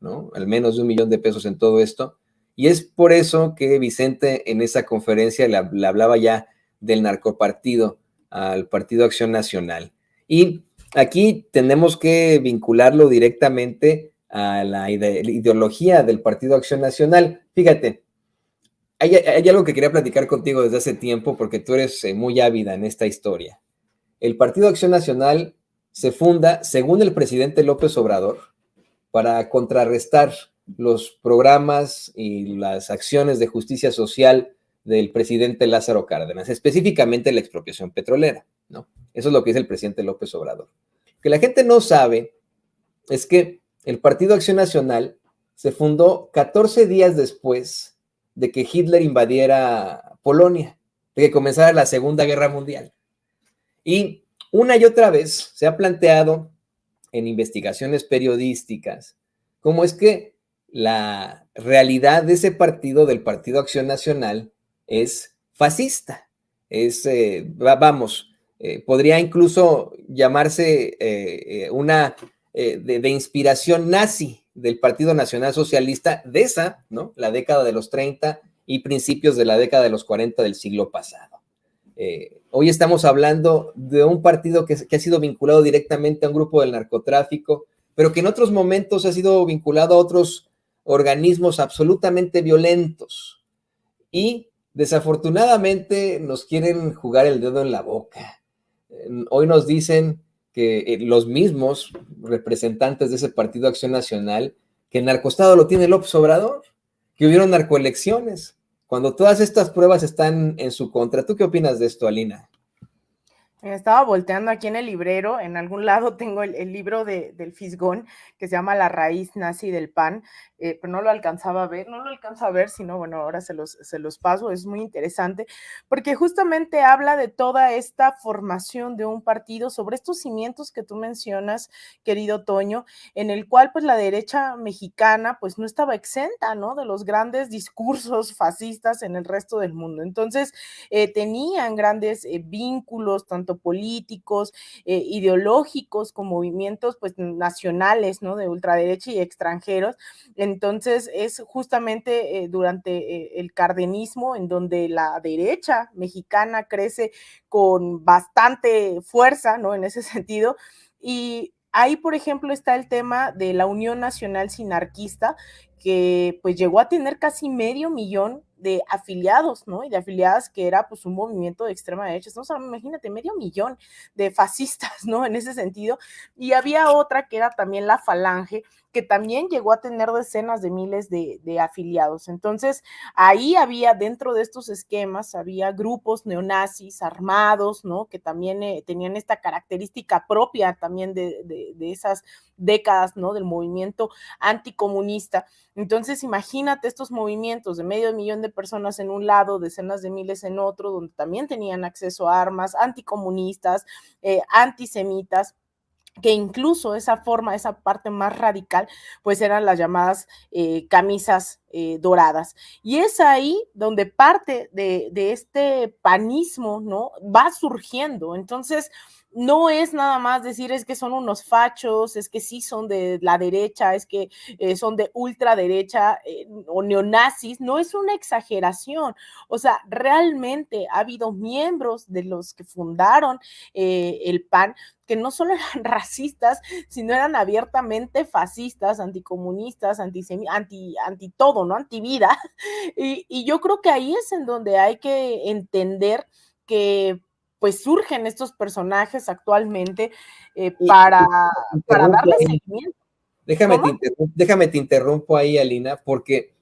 ¿no? Al menos de $1 millón en todo esto. Y es por eso que Vicente en esa conferencia le hablaba ya del narcopartido al Partido Acción Nacional. Y aquí tenemos que vincularlo directamente a la ideología del Partido Acción Nacional. Fíjate, hay algo que quería platicar contigo desde hace tiempo porque tú eres muy ávida en esta historia. El Partido Acción Nacional se funda, según el presidente López Obrador, para contrarrestar los programas y las acciones de justicia social del presidente Lázaro Cárdenas, específicamente la expropiación petrolera, ¿no? Eso es lo que dice el presidente López Obrador. Lo que la gente no sabe es que el Partido Acción Nacional se fundó 14 días después de que Hitler invadiera Polonia, de que comenzara la Segunda Guerra Mundial. Y una y otra vez se ha planteado en investigaciones periodísticas cómo es que la realidad de ese partido, del Partido Acción Nacional, es fascista. Podría incluso llamarse de inspiración nazi del Partido Nacional Socialista de esa, ¿no? La década de los 30 y principios de la década de los 40 del siglo pasado. Hoy estamos hablando de un partido que ha sido vinculado directamente a un grupo del narcotráfico, pero que en otros momentos ha sido vinculado a otros organismos absolutamente violentos. Y desafortunadamente nos quieren jugar el dedo en la boca. Hoy nos dicen que los mismos representantes de ese Partido Acción Nacional, que el narcoestado lo tiene López Obrador, que hubieron narcoelecciones, cuando todas estas pruebas están en su contra. ¿Tú qué opinas de esto, Alina? Estaba volteando aquí en el librero, en algún lado tengo el libro del Fisgón, que se llama La raíz nazi del PAN, pero no lo alcanzaba a ver, sino bueno, ahora se los paso, es muy interesante, porque justamente habla de toda esta formación de un partido, sobre estos cimientos que tú mencionas, querido Toño, en el cual pues la derecha mexicana pues no estaba exenta, ¿no? De los grandes discursos fascistas en el resto del mundo. Entonces, tenían grandes vínculos, tanto políticos, ideológicos, con movimientos pues nacionales, ¿no? De ultraderecha y extranjeros. Entonces es justamente durante el cardenismo en donde la derecha mexicana crece con bastante fuerza, ¿no? En ese sentido. Y ahí, por ejemplo, está el tema de la Unión Nacional Sinarquista, que pues llegó a tener casi 500,000 de afiliados, ¿no? Y de afiliadas, que era pues un movimiento de extrema derecha. O sea, imagínate, 500,000 de fascistas, ¿no? En ese sentido. Y había otra que era también la Falange, que también llegó a tener decenas de miles de afiliados. Entonces, ahí había, dentro de estos esquemas, había grupos neonazis armados, ¿no? Que también tenían esta característica propia también de esas décadas, ¿no? Del movimiento anticomunista. Entonces, imagínate estos movimientos de 500,000 de personas en un lado, decenas de miles en otro, donde también tenían acceso a armas, anticomunistas, antisemitas, que incluso esa parte más radical, pues eran las llamadas camisas doradas. Y es ahí donde parte de este panismo, ¿no? Va surgiendo. Entonces, no es nada más decir es que son unos fachos, es que sí son de la derecha, es que son de ultraderecha o neonazis, no es una exageración. O sea, realmente ha habido miembros de los que fundaron el PAN que no solo eran racistas, sino eran abiertamente fascistas, anticomunistas, anti todo, ¿no? Antivida. Y yo creo que ahí es en donde hay que entender que pues surgen estos personajes actualmente para darle seguimiento. Déjame te interrumpo ahí, Alina, porque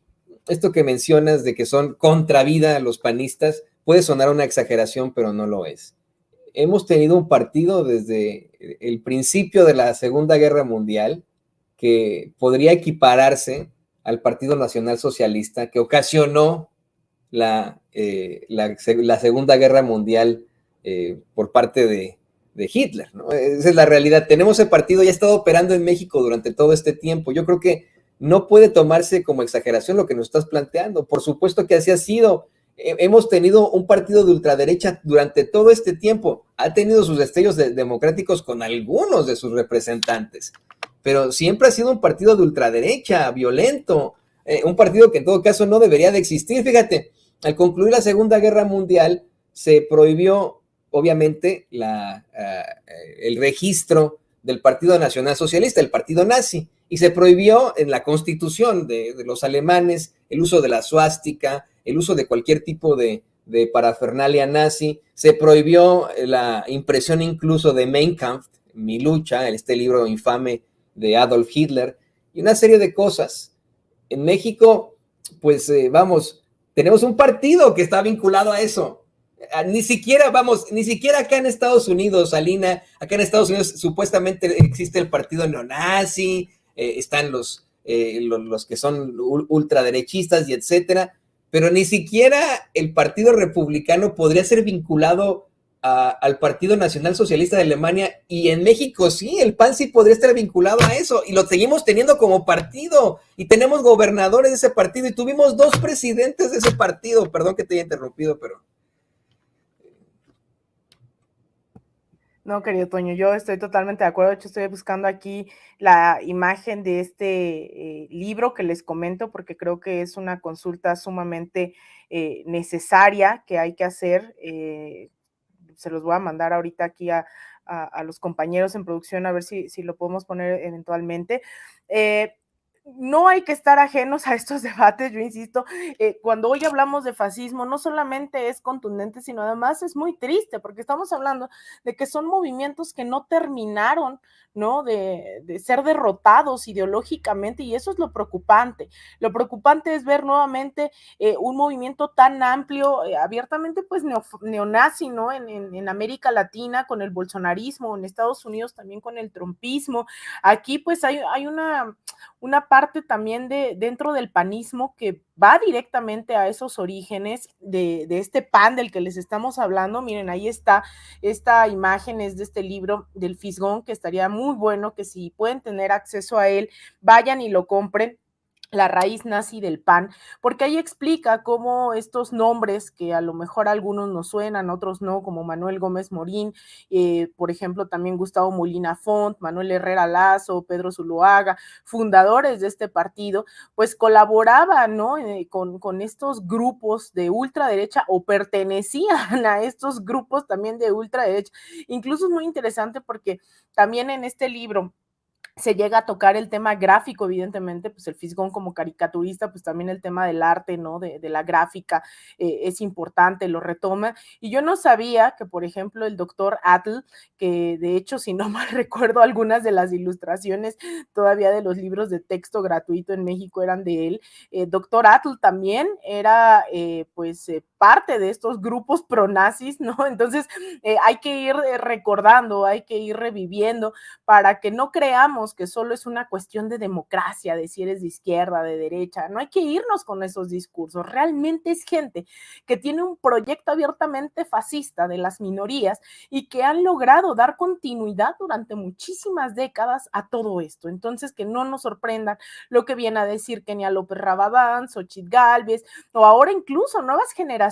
esto que mencionas de que son contra vida los panistas, puede sonar una exageración, pero no lo es. Hemos tenido un partido desde el principio de la Segunda Guerra Mundial que podría equipararse al Partido Nacional Socialista que ocasionó la Segunda Guerra Mundial por parte de Hitler, ¿no? Esa es la realidad. Tenemos ese partido, ya ha estado operando en México durante todo este tiempo. Yo creo que no puede tomarse como exageración lo que nos estás planteando. Por supuesto que así ha sido. Hemos tenido un partido de ultraderecha durante todo este tiempo. Ha tenido sus destellos democráticos con algunos de sus representantes, pero siempre ha sido un partido de ultraderecha, violento, un partido que en todo caso no debería de existir. Fíjate, al concluir la Segunda Guerra Mundial se prohibió obviamente el registro del Partido Nacional Socialista, el partido nazi, y se prohibió en la constitución de los alemanes el uso de la suástica, el uso de cualquier tipo de parafernalia nazi, se prohibió la impresión incluso de Mein Kampf, Mi lucha, este libro infame de Adolf Hitler, y una serie de cosas. En México, pues tenemos un partido que está vinculado a eso. Ni siquiera acá en Estados Unidos, Alina, acá en Estados Unidos supuestamente existe el partido neonazi, están los que son ultraderechistas y etcétera, pero ni siquiera el Partido Republicano podría ser vinculado al Partido Nacional Socialista de Alemania, y en México sí, el PAN sí podría estar vinculado a eso, y lo seguimos teniendo como partido, y tenemos gobernadores de ese partido, y tuvimos 2 presidentes de ese partido. Perdón que te haya interrumpido, pero... No, querido Toño, yo estoy totalmente de acuerdo. De hecho, estoy buscando aquí la imagen de este libro que les comento, porque creo que es una consulta sumamente necesaria que hay que hacer. Se los voy a mandar ahorita aquí a los compañeros en producción a ver si lo podemos poner eventualmente. No hay que estar ajenos a estos debates, yo insisto, cuando hoy hablamos de fascismo, no solamente es contundente, sino además es muy triste, porque estamos hablando de que son movimientos que no terminaron, ¿no? De ser derrotados ideológicamente, y eso es lo preocupante. Lo preocupante es ver nuevamente un movimiento tan amplio, abiertamente pues neonazi, ¿no? En América Latina con el bolsonarismo, en Estados Unidos también con el trumpismo. Aquí pues hay una parte también dentro del panismo que va directamente a esos orígenes de este PAN del que les estamos hablando. Miren, ahí está, esta imagen es de este libro del Fisgón, que estaría muy bueno que si pueden tener acceso a él, vayan y lo compren. La raíz nazi del PAN, porque ahí explica cómo estos nombres que a lo mejor a algunos nos suenan, otros no, como Manuel Gómez Morín, por ejemplo, también Gustavo Molina Font, Manuel Herrera Lazo, Pedro Zuloaga, fundadores de este partido, pues colaboraban, ¿no? Con estos grupos de ultraderecha, o pertenecían a estos grupos también de ultraderecha. Incluso es muy interesante porque también en este libro se llega a tocar el tema gráfico, evidentemente, pues el Fisgón como caricaturista, pues también el tema del arte, ¿no? De la gráfica es importante, lo retoma. Y yo no sabía que, por ejemplo, el doctor Atl, que de hecho, si no mal recuerdo, algunas de las ilustraciones todavía de los libros de texto gratuito en México eran de él. Doctor Atl también era, parte de estos grupos pronazis, ¿no? Entonces, hay que ir recordando, hay que ir reviviendo para que no creamos que solo es una cuestión de democracia, de si eres de izquierda, de derecha. No hay que irnos con esos discursos. Realmente es gente que tiene un proyecto abiertamente fascista de las minorías y que han logrado dar continuidad durante muchísimas décadas a todo esto. Entonces, que no nos sorprendan lo que viene a decir Kenia López Rabadán, Xochitl Gálvez, o ahora incluso nuevas generaciones.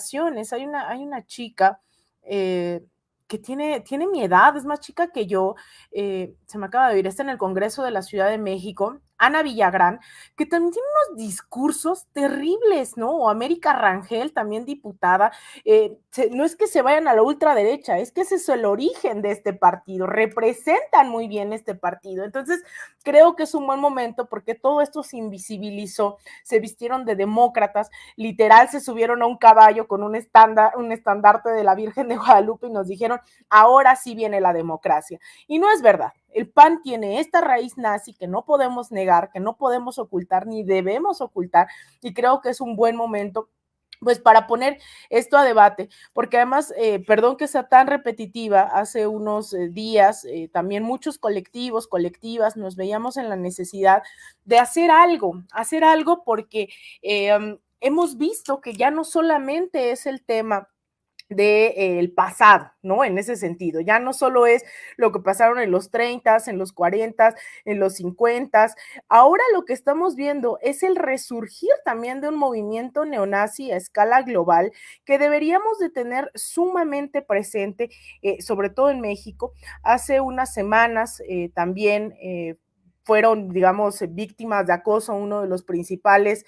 Hay una chica que tiene mi edad, es más chica que yo, se me acaba de oír, está en el Congreso de la Ciudad de México, Ana Villagrán, que también tiene unos discursos terribles, ¿no? O América Rangel, también diputada, no es que se vayan a la ultraderecha, es que ese es el origen de este partido, representan muy bien este partido. Entonces, creo que es un buen momento porque todo esto se invisibilizó, se vistieron de demócratas, literal se subieron a un caballo con un estandarte de la Virgen de Guadalupe y nos dijeron, ahora sí viene la democracia. Y no es verdad. El PAN tiene esta raíz nazi que no podemos negar, que no podemos ocultar ni debemos ocultar, y creo que es un buen momento pues para poner esto a debate, porque además, perdón que sea tan repetitiva, hace unos días también muchos colectivos, colectivas, nos veíamos en la necesidad de hacer algo porque hemos visto que ya no solamente es el tema del pasado, ¿no? En ese sentido, ya no solo es lo que pasaron en los 30, en los 40, en los 50, ahora lo que estamos viendo es el resurgir también de un movimiento neonazi a escala global que deberíamos de tener sumamente presente, sobre todo en México. Hace unas semanas también fueron, digamos, víctimas de acoso, uno de los principales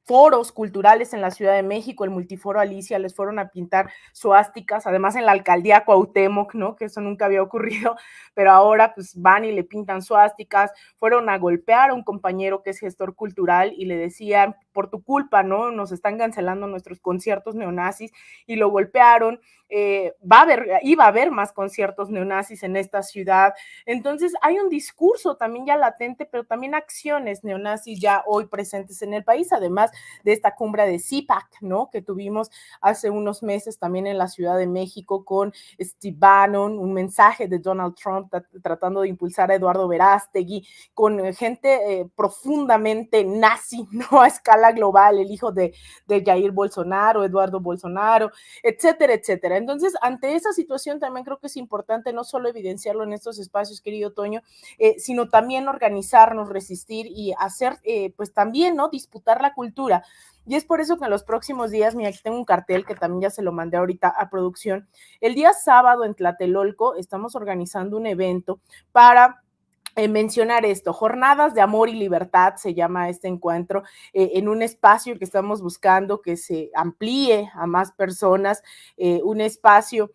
foros culturales en la Ciudad de México, el Multiforo Alicia, les fueron a pintar suásticas, además en la alcaldía Cuauhtémoc, ¿no? Que eso nunca había ocurrido, pero ahora pues van y le pintan suásticas, fueron a golpear a un compañero que es gestor cultural y le decían, por tu culpa, ¿no? Nos están cancelando nuestros conciertos neonazis y lo golpearon. Iba a haber más conciertos neonazis en esta ciudad. Entonces hay un discurso también ya latente, pero también acciones neonazis ya hoy presentes en el país, además de esta cumbre de CIPAC, ¿no? Que tuvimos hace unos meses también en la Ciudad de México con Steve Bannon, un mensaje de Donald Trump tratando de impulsar a Eduardo Verástegui, con gente profundamente nazi, ¿no? A escala global, el hijo de Jair Bolsonaro, Eduardo Bolsonaro, etcétera, etcétera. Entonces, ante esa situación también creo que es importante no solo evidenciarlo en estos espacios, querido Toño, sino también organizarnos, resistir y hacer, pues también, ¿no? Disputar la cultura. Y es por eso que en los próximos días, mira, aquí tengo un cartel que también ya se lo mandé ahorita a producción. El día sábado en Tlatelolco estamos organizando un evento para mencionar esto, Jornadas de Amor y Libertad se llama este encuentro, en un espacio que estamos buscando que se amplíe a más personas, un espacio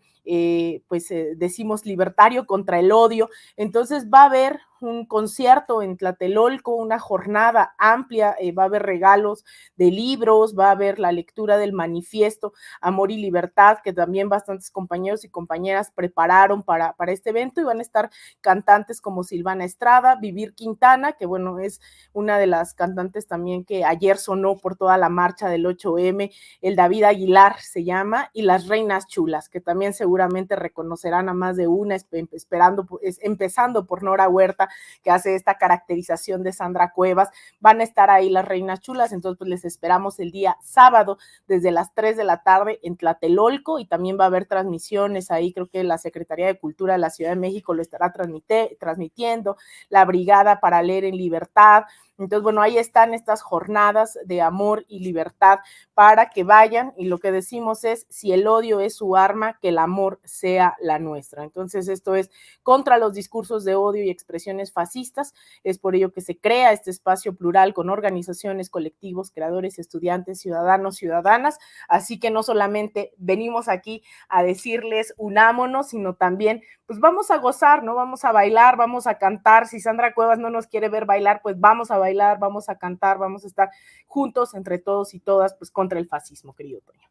pues decimos libertario contra el odio. Entonces va a haber un concierto en Tlatelolco, una jornada amplia, va a haber regalos de libros, va a haber la lectura del manifiesto Amor y Libertad, que también bastantes compañeros y compañeras prepararon para este evento, y van a estar cantantes como Silvana Estrada, Vivir Quintana, que bueno, es una de las cantantes también que ayer sonó por toda la marcha del 8M, el David Aguilar se llama, y Las Reinas Chulas, que también seguramente reconocerán a más de una, empezando por Nora Huerta, que hace esta caracterización de Sandra Cuevas. Van a estar ahí Las Reinas Chulas, entonces pues les esperamos el día sábado desde las 3 de la tarde en Tlatelolco, y también va a haber transmisiones ahí, creo que la Secretaría de Cultura de la Ciudad de México lo estará transmitiendo, la Brigada para Leer en Libertad. Entonces, bueno, ahí están estas jornadas de amor y libertad para que vayan, y lo que decimos es, si el odio es su arma, que el amor sea la nuestra. Entonces, esto es contra los discursos de odio y expresiones fascistas, es por ello que se crea este espacio plural con organizaciones, colectivos, creadores, estudiantes, ciudadanos, ciudadanas, así que no solamente venimos aquí a decirles unámonos, sino también, pues vamos a gozar, ¿no? Vamos a bailar, vamos a cantar, si Sandra Cuevas no nos quiere ver bailar, pues vamos a bailar, vamos a cantar, vamos a estar juntos entre todos y todas, pues contra el fascismo, querido Toño.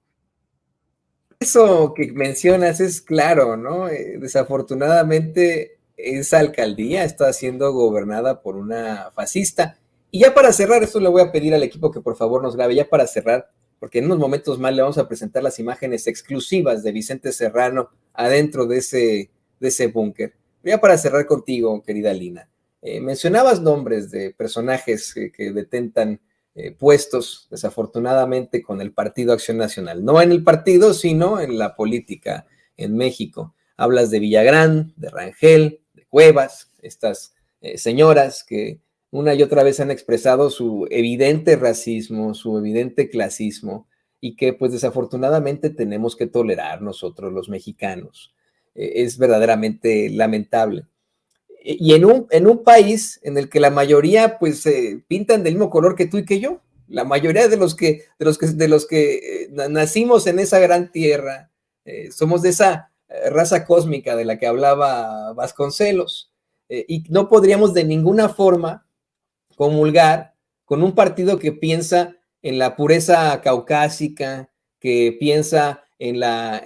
Eso que mencionas es claro, ¿no? Desafortunadamente esa alcaldía está siendo gobernada por una fascista. Y ya para cerrar, esto le voy a pedir al equipo que por favor nos grabe, ya para cerrar, porque en unos momentos más le vamos a presentar las imágenes exclusivas de Vicente Serrano adentro de ese búnker. Ya para cerrar contigo, querida Lina, mencionabas nombres de personajes que detentan puestos, desafortunadamente, con el Partido Acción Nacional. No en el partido, sino en la política en México. Hablas de Villagrán, de Rangel, de Cuevas, estas señoras que una y otra vez han expresado su evidente racismo, su evidente clasismo, y que pues desafortunadamente tenemos que tolerar nosotros los mexicanos. Es verdaderamente lamentable. Y en un país en el que la mayoría pues pintan del mismo color que tú y que yo, la mayoría de los que nacimos en esa gran tierra, somos de esa raza cósmica de la que hablaba Vasconcelos, y no podríamos de ninguna forma comulgar con un partido que piensa en la pureza caucásica, que piensa en la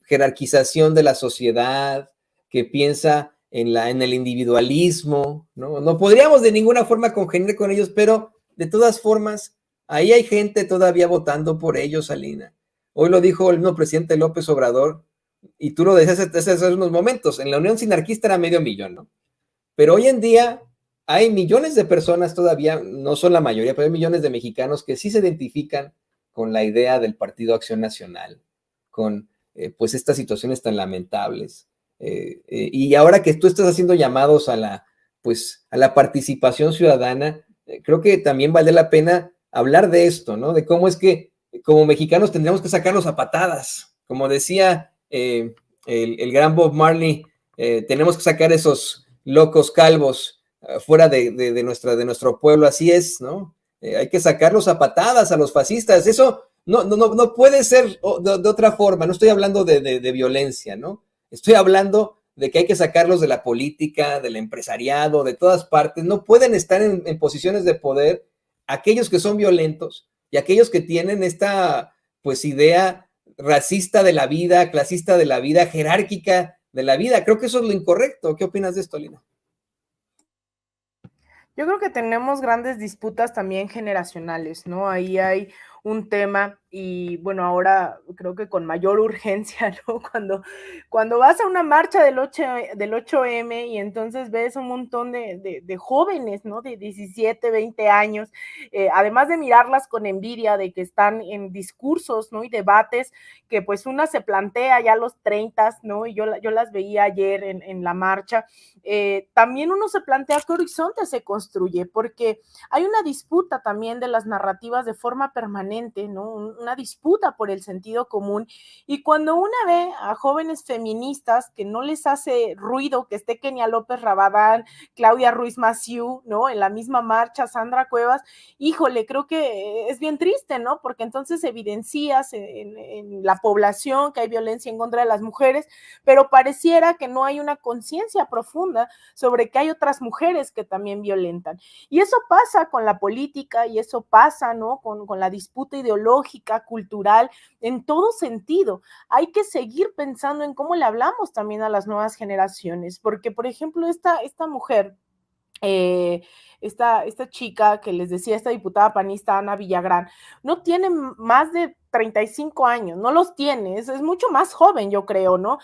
jerarquización de la sociedad, que piensa en el individualismo, ¿no? No podríamos de ninguna forma congeniar con ellos, pero de todas formas Ahí hay gente todavía votando por ellos, Alina. Hoy lo dijo el mismo presidente López Obrador, y tú lo decías hace unos momentos, en la Unión Sinarquista era 500,000, ¿no? Pero hoy en día hay millones de personas todavía, no son la mayoría, pero hay millones de mexicanos que sí se identifican con la idea del Partido Acción Nacional, con pues estas situaciones tan lamentables. Y ahora que tú estás haciendo llamados a la participación ciudadana, creo que también vale la pena hablar de esto, ¿no? De cómo es que como mexicanos tendríamos que sacarlos a patadas. Como decía el gran Bob Marley, tenemos que sacar esos locos calvos fuera de nuestro pueblo, así es, ¿no? Hay que sacarlos a patadas a los fascistas, eso no puede ser de otra forma, no estoy hablando de violencia, ¿no? Estoy hablando de que hay que sacarlos de la política, del empresariado, de todas partes, no pueden estar en posiciones de poder aquellos que son violentos y aquellos que tienen esta, pues, idea racista de la vida, clasista de la vida, jerárquica de la vida. Creo que eso es lo incorrecto. ¿Qué opinas de esto, Lina? Yo creo que tenemos grandes disputas también generacionales, ¿no? Ahí hay un tema y bueno, ahora creo que con mayor urgencia, ¿no? Cuando vas a una marcha del 8M y entonces ves un montón de jóvenes, ¿no? De 17, 20 años, además de mirarlas con envidia de que están en discursos, ¿no? Y debates que pues una se plantea ya a los 30, ¿no? Y yo las veía ayer en la marcha. También uno se plantea qué horizonte se construye, porque hay una disputa también de las narrativas de forma permanente, ¿no? Una disputa por el sentido común, y cuando una ve a jóvenes feministas que no les hace ruido que esté Kenia López Rabadán, Claudia Ruiz Massieu, ¿no? En la misma marcha, Sandra Cuevas, híjole, creo que es bien triste, ¿no? Porque entonces evidencias en la población que hay violencia en contra de las mujeres, pero pareciera que no hay una conciencia profunda sobre que hay otras mujeres que también violentan. Y eso pasa con la política y eso pasa, ¿no? Con la disputa ideológica, cultural, en todo sentido. Hay que seguir pensando en cómo le hablamos también a las nuevas generaciones, porque, por ejemplo, esta mujer, eh, esta chica que les decía, esta diputada panista Ana Villagrán, no tiene más de 35 años, no los tiene, es mucho más joven, yo creo, ¿no?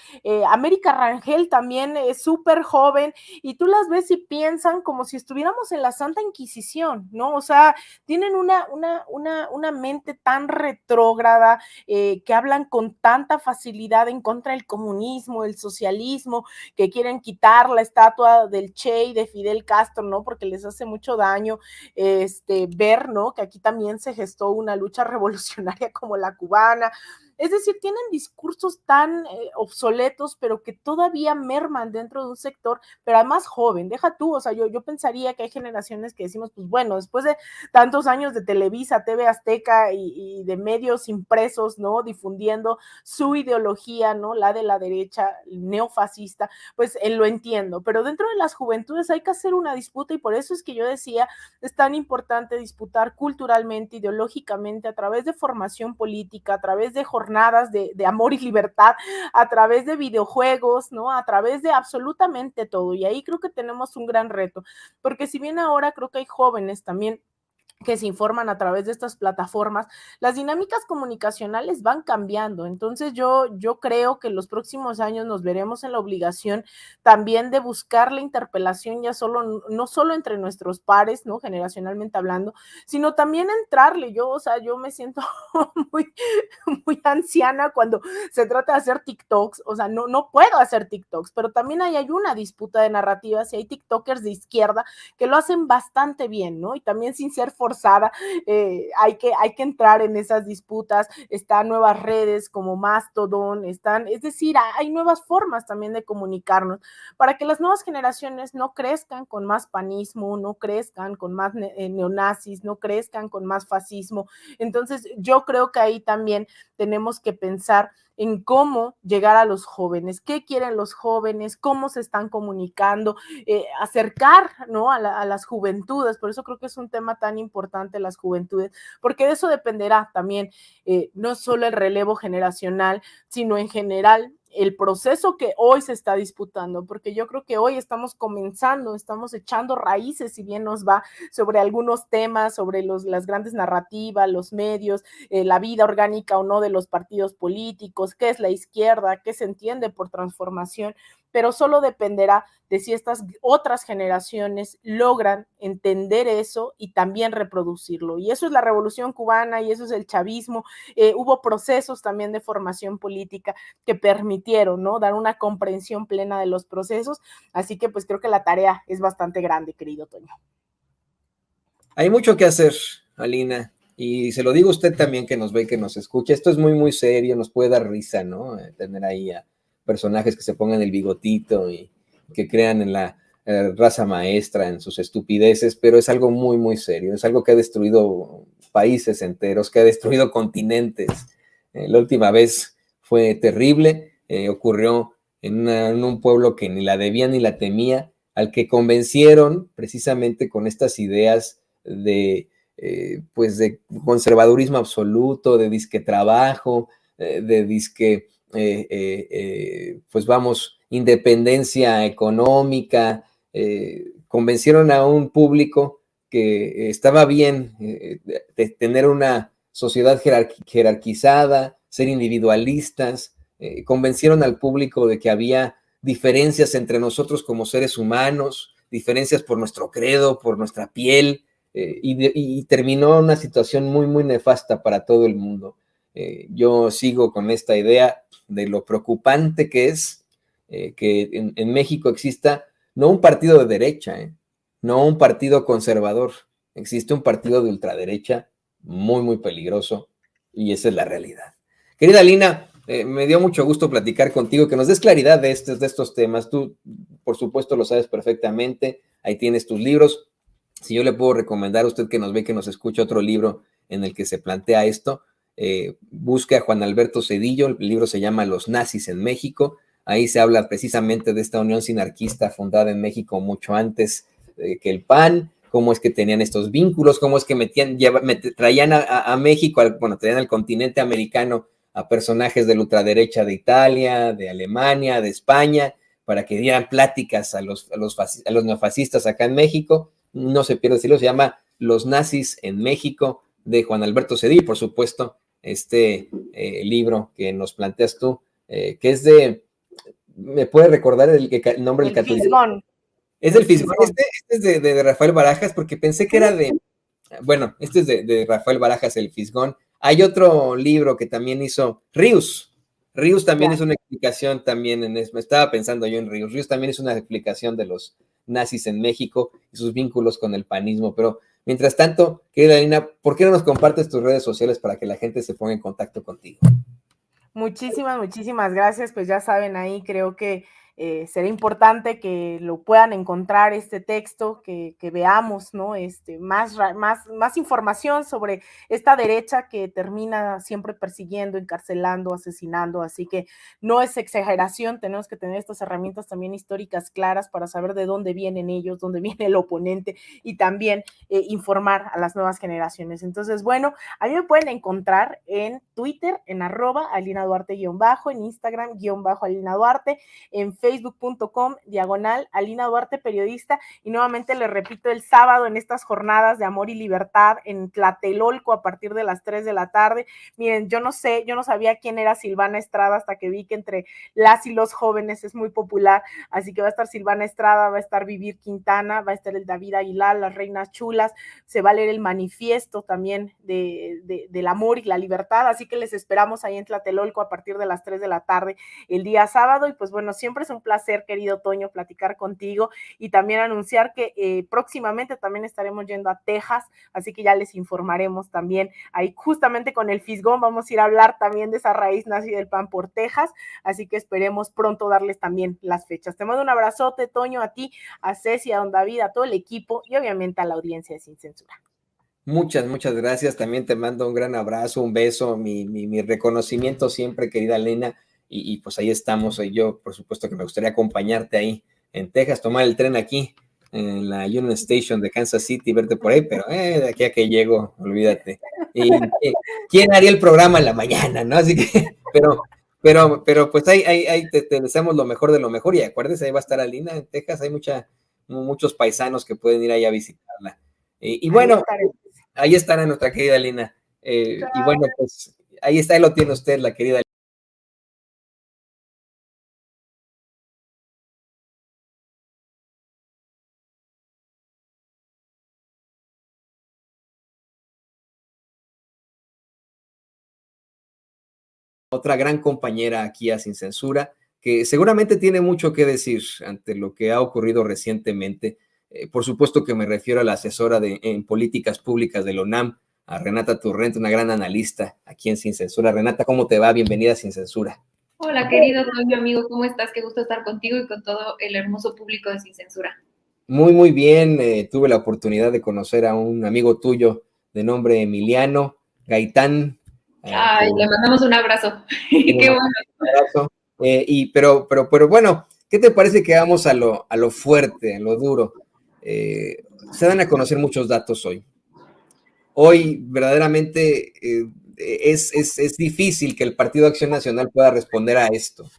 América Rangel también es súper joven y tú las ves y piensan como si estuviéramos en la Santa Inquisición, ¿no? O sea, tienen una mente tan retrógrada, que hablan con tanta facilidad en contra del comunismo, el socialismo, que quieren quitar la estatua del Che y de Fidel Castro, ¿no? Porque les hace mucho daño ver, ¿no? Que aquí también se gestó una lucha revolucionaria como la cubana. Es decir, tienen discursos tan obsoletos, pero que todavía merman dentro de un sector, pero además joven. Deja tú, o sea, yo pensaría que hay generaciones que decimos, pues bueno, después de tantos años de Televisa, TV Azteca y de medios impresos, ¿no? Difundiendo su ideología, ¿no? La de la derecha neofascista, pues lo entiendo, pero dentro de las juventudes hay que hacer una disputa y por eso es que yo decía, es tan importante disputar culturalmente, ideológicamente, a través de formación política, a través de jornadas de amor y libertad, a través de videojuegos, ¿no? A través de absolutamente todo. Y ahí creo que tenemos un gran reto, porque si bien ahora creo que hay jóvenes también que se informan a través de estas plataformas, las dinámicas comunicacionales van cambiando. Entonces yo creo que en los próximos años nos veremos en la obligación también de buscar la interpelación ya solo, no solo entre nuestros pares, ¿no? Generacionalmente hablando, sino también entrarle. O sea, yo me siento muy, muy anciana cuando se trata de hacer TikToks, o sea, no puedo hacer TikToks, pero también hay una disputa de narrativas y hay TikTokers de izquierda que lo hacen bastante bien, ¿no? Y también sin ser forzada, hay que entrar en esas disputas, están nuevas redes como Mastodon, es decir, hay nuevas formas también de comunicarnos para que las nuevas generaciones no crezcan con más panismo, no crezcan con más neonazis, no crezcan con más fascismo. Entonces, yo creo que ahí también tenemos que pensar en cómo llegar a los jóvenes, qué quieren los jóvenes, cómo se están comunicando, acercar, ¿no? a las juventudes. Por eso creo que es un tema tan importante las juventudes, porque de eso dependerá también no solo el relevo generacional, sino en general el proceso que hoy se está disputando, porque yo creo que hoy estamos comenzando, estamos echando raíces, si bien nos va, sobre algunos temas, sobre las grandes narrativas, los medios, la vida orgánica o no de los partidos políticos, qué es la izquierda, qué se entiende por transformación, pero solo dependerá de si estas otras generaciones logran entender eso y también reproducirlo. Y eso es la Revolución Cubana y eso es el chavismo. Hubo procesos también de formación política que permitieron, ¿no?, dar una comprensión plena de los procesos. Así que pues creo que la tarea es bastante grande, querido Toño. Hay mucho que hacer, Alina, y se lo digo a usted también que nos ve y que nos escucha. Esto es muy, muy serio, nos puede dar risa, ¿no? Tener ahí a personajes que se pongan el bigotito y que crean en la raza maestra, en sus estupideces, pero es algo muy, muy serio. Es algo que ha destruido países enteros, que ha destruido continentes. La última vez fue terrible, ocurrió en un pueblo que ni la debía ni la temía, al que convencieron precisamente con estas ideas de, pues de conservadurismo absoluto, de disque trabajo, de disque, pues vamos, independencia económica. Convencieron a un público que estaba bien de tener una sociedad jerarquizada, ser individualistas. Convencieron al público de que había diferencias entre nosotros como seres humanos, diferencias por nuestro credo, por nuestra piel, y terminó una situación muy, muy nefasta para todo el mundo. Yo sigo con esta idea de lo preocupante que es que en México exista no un partido de derecha, no un partido conservador, existe un partido de ultraderecha muy, muy peligroso, y esa es la realidad. Querida Lina, me dio mucho gusto platicar contigo, que nos des claridad de estos temas. Tú, por supuesto, lo sabes perfectamente, ahí tienes tus libros. Si yo le puedo recomendar a usted que nos ve, que nos escuche otro libro en el que se plantea esto, busque a Juan Alberto Zedillo, el libro se llama Los nazis en México. Ahí se habla precisamente de esta unión sinarquista fundada en México mucho antes que el PAN, cómo es que tenían estos vínculos, cómo es que traían a México, traían al continente americano a personajes de la ultraderecha de Italia, de Alemania, de España, para que dieran pláticas a los neofascistas acá en México. No se pierde decirlo, se llama Los nazis en México, de Juan Alberto Zedillo, y por supuesto, este libro que nos planteas tú, que es de, ¿me puede recordar el nombre del catolicismo? Fisgón. Es del Fisgón. Este es de Rafael Barajas, porque pensé que era bueno, este es de Rafael Barajas, el Fisgón. Hay otro libro que también hizo Ríos. Ríos también es una explicación también en eso. Estaba pensando yo en Ríos. Ríos también es una explicación de los nazis en México y sus vínculos con el panismo. Pero mientras tanto, querida Lina, ¿por qué no nos compartes tus redes sociales para que la gente se ponga en contacto contigo? Muchísimas gracias. Pues ya saben, ahí creo que será importante que lo puedan encontrar, este texto, que veamos, ¿no? Más información sobre esta derecha que termina siempre persiguiendo, encarcelando, asesinando. Así que no es exageración, tenemos que tener estas herramientas también históricas claras para saber de dónde vienen ellos, dónde viene el oponente, y también informar a las nuevas generaciones. Entonces, bueno, a mí me pueden encontrar en Twitter, en @AlinaDuarte_, en Instagram _AlinaDuarte, en facebook.com/Alina Duarte Periodista. Y nuevamente les repito, el sábado en estas jornadas de amor y libertad en Tlatelolco a partir de las 3 de la tarde. Miren, yo no sabía quién era Silvana Estrada hasta que vi que entre las y los jóvenes es muy popular, así que va a estar Silvana Estrada, va a estar Vivir Quintana, va a estar el David Aguilar, las Reinas Chulas, se va a leer el manifiesto también del amor y la libertad, así que les esperamos ahí en Tlatelolco a partir de las 3 de la tarde el día sábado. Y pues bueno, siempre es un placer, querido Toño, platicar contigo, y también anunciar que próximamente también estaremos yendo a Texas, así que ya les informaremos también ahí justamente con el Fisgón. Vamos a ir a hablar también de esa raíz nazi del PAN por Texas, así que esperemos pronto darles también las fechas. Te mando un abrazote, Toño, a ti, a Ceci, a don David, a todo el equipo y obviamente a la audiencia de Sin Censura. Muchas gracias. También te mando un gran abrazo, un beso, mi reconocimiento siempre, querida Elena. Y pues ahí estamos. Yo, por supuesto, que me gustaría acompañarte ahí en Texas, tomar el tren aquí en la Union Station de Kansas City, verte por ahí, pero de aquí a que llego, olvídate. Y ¿quién haría el programa en la mañana, no? Así que, pero pero pues ahí te deseamos lo mejor de lo mejor, y acuérdese, ahí va a estar Alina en Texas, hay muchos paisanos que pueden ir ahí a visitarla. Y bueno, ahí estará nuestra querida Alina. Y bueno, pues ahí está, ahí lo tiene usted, la querida otra gran compañera aquí a Sin Censura, que seguramente tiene mucho que decir ante lo que ha ocurrido recientemente. Por supuesto que me refiero a la asesora en políticas públicas de la UNAM, a Renata Turrent, una gran analista aquí en Sin Censura. Renata, ¿cómo te va? Bienvenida a Sin Censura. Hola, querido Toño, amigo, ¿cómo estás? Qué gusto estar contigo y con todo el hermoso público de Sin Censura. Muy, muy bien. Tuve la oportunidad de conocer a un amigo tuyo de nombre Emiliano Gaitán. Ay, le mandamos un abrazo. Qué bueno. Abrazo. Pero bueno, ¿qué te parece que vamos a lo fuerte, a lo duro? Se dan a conocer muchos datos hoy. Hoy verdaderamente es difícil que el Partido Acción Nacional pueda responder a esto.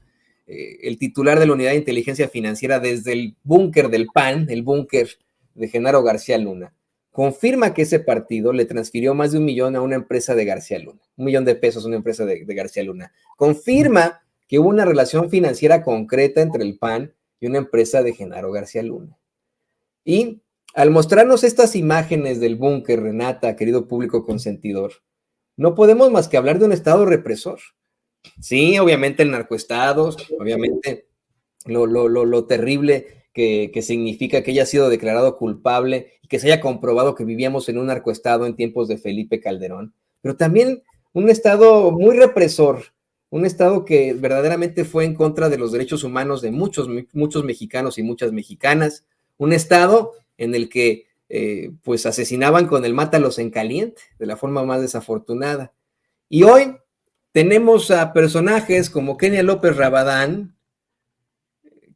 El titular de la Unidad de Inteligencia Financiera desde el búnker del PAN, el búnker de Genaro García Luna, confirma que ese partido le transfirió más de 1 millón a una empresa de García Luna, 1 millón de pesos a una empresa de García Luna. Confirma que hubo una relación financiera concreta entre el PAN y una empresa de Genaro García Luna. Y al mostrarnos estas imágenes del búnker, Renata, querido público consentidor, no podemos más que hablar de un estado represor. Sí, obviamente el narcoestado, obviamente lo terrible que significa que haya sido declarado culpable y que se haya comprobado que vivíamos en un narcoestado en tiempos de Felipe Calderón, pero también un estado muy represor, un estado que verdaderamente fue en contra de los derechos humanos de muchos mexicanos y muchas mexicanas, un estado en el que pues asesinaban con el mátalos en caliente, de la forma más desafortunada. Y hoy tenemos a personajes como Kenia López Rabadán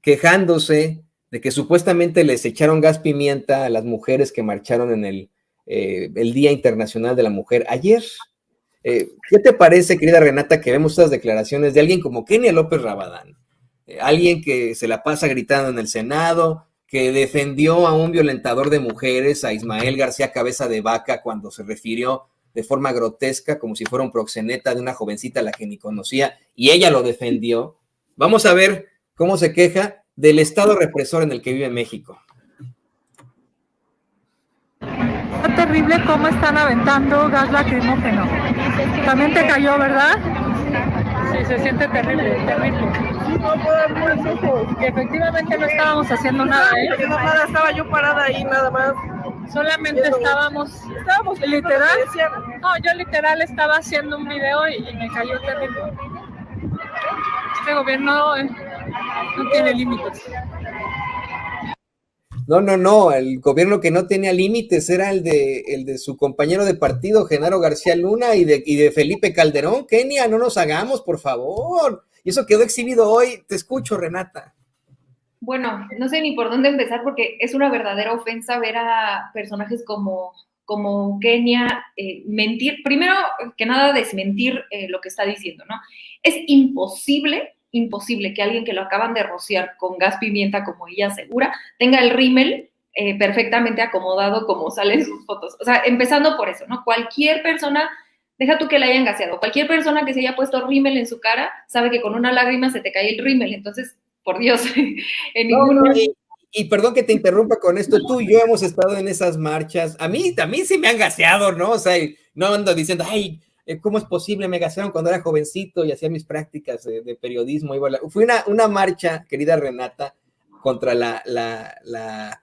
quejándose de que supuestamente les echaron gas pimienta a las mujeres que marcharon en el Día Internacional de la Mujer ayer. ¿Qué te parece, querida Renata, que vemos estas declaraciones de alguien como Kenia López Rabadán? Alguien que se la pasa gritando en el Senado, que defendió a un violentador de mujeres, a Ismael García Cabeza de Vaca, cuando se refirió de forma grotesca, como si fuera un proxeneta de una jovencita a la que ni conocía, y ella lo defendió. Vamos a ver cómo se queja del estado represor en el que vive México. Está terrible cómo están aventando gas lacrimógeno. También te cayó, ¿verdad? Sí, se siente terrible, terrible. No puedo abrir los ojos. Que efectivamente no estábamos haciendo nada, ¿eh? No, nada, estaba yo parada ahí, nada más. Solamente estábamos literal. No, yo literal estaba haciendo un video y me cayó terrible. Este gobierno no tiene límites. No, el gobierno que no tenía límites era el de su compañero de partido, Genaro García Luna, y de Felipe Calderón. Kenia, no nos hagamos, por favor. Y eso quedó exhibido hoy. Te escucho, Renata. Bueno, no sé ni por dónde empezar porque es una verdadera ofensa ver a personajes como Kenia mentir, primero que nada desmentir lo que está diciendo, ¿no? Es imposible que alguien que lo acaban de rociar con gas pimienta, como ella asegura, tenga el rímel perfectamente acomodado como sale en sus fotos. O sea, empezando por eso, ¿no? Cualquier persona, deja tú que la hayan gaseado, cualquier persona que se haya puesto rímel en su cara sabe que con una lágrima se te cae el rímel, entonces por Dios, en ningún... Y perdón que te interrumpa con esto, tú y yo hemos estado en esas marchas, a mí sí me han gaseado, ¿no? O sea, no ando diciendo, ay, ¿cómo es posible? Me gasearon cuando era jovencito y hacía mis prácticas de periodismo. Fue una marcha, querida Renata, contra la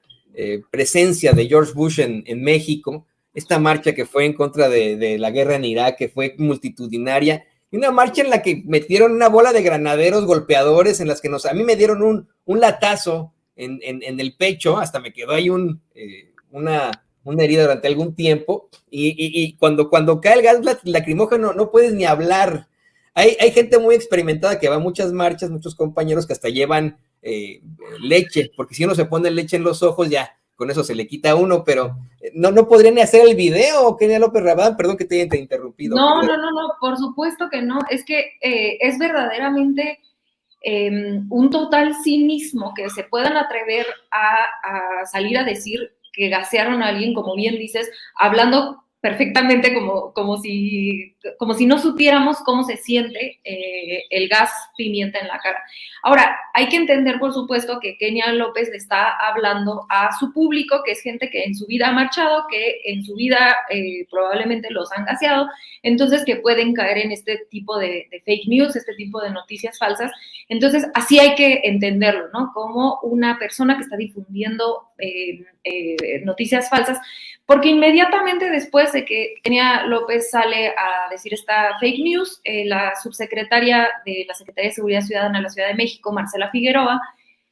presencia de George Bush en México, esta marcha que fue en contra de la guerra en Irak, que fue multitudinaria, y una marcha en la que metieron una bola de granaderos golpeadores, en las que a mí me dieron un latazo en el pecho, hasta me quedó ahí una herida durante algún tiempo, y cuando cae el gas lacrimógeno no puedes ni hablar. Hay gente muy experimentada que va a muchas marchas, muchos compañeros que hasta llevan leche, porque si uno se pone leche en los ojos ya con eso se le quita a uno, pero no podrían ni hacer el video, Kenia López Rabadán, perdón que te haya interrumpido. No, por supuesto que no, es que es verdaderamente un total cinismo que se puedan atrever a salir a decir que gasearon a alguien, como bien dices, hablando perfectamente como si no supiéramos cómo se siente el gas pimienta en la cara. Ahora, hay que entender, por supuesto, que Kenia López le está hablando a su público, que es gente que en su vida ha marchado, que en su vida probablemente los han gaseado, entonces que pueden caer en este tipo de fake news, este tipo de noticias falsas. Entonces, así hay que entenderlo, ¿no? Como una persona que está difundiendo noticias falsas, porque inmediatamente después de que Kenia López sale a decir esta fake news, la subsecretaria de la Secretaría de Seguridad Ciudadana de la Ciudad de México, Marcela Figueroa,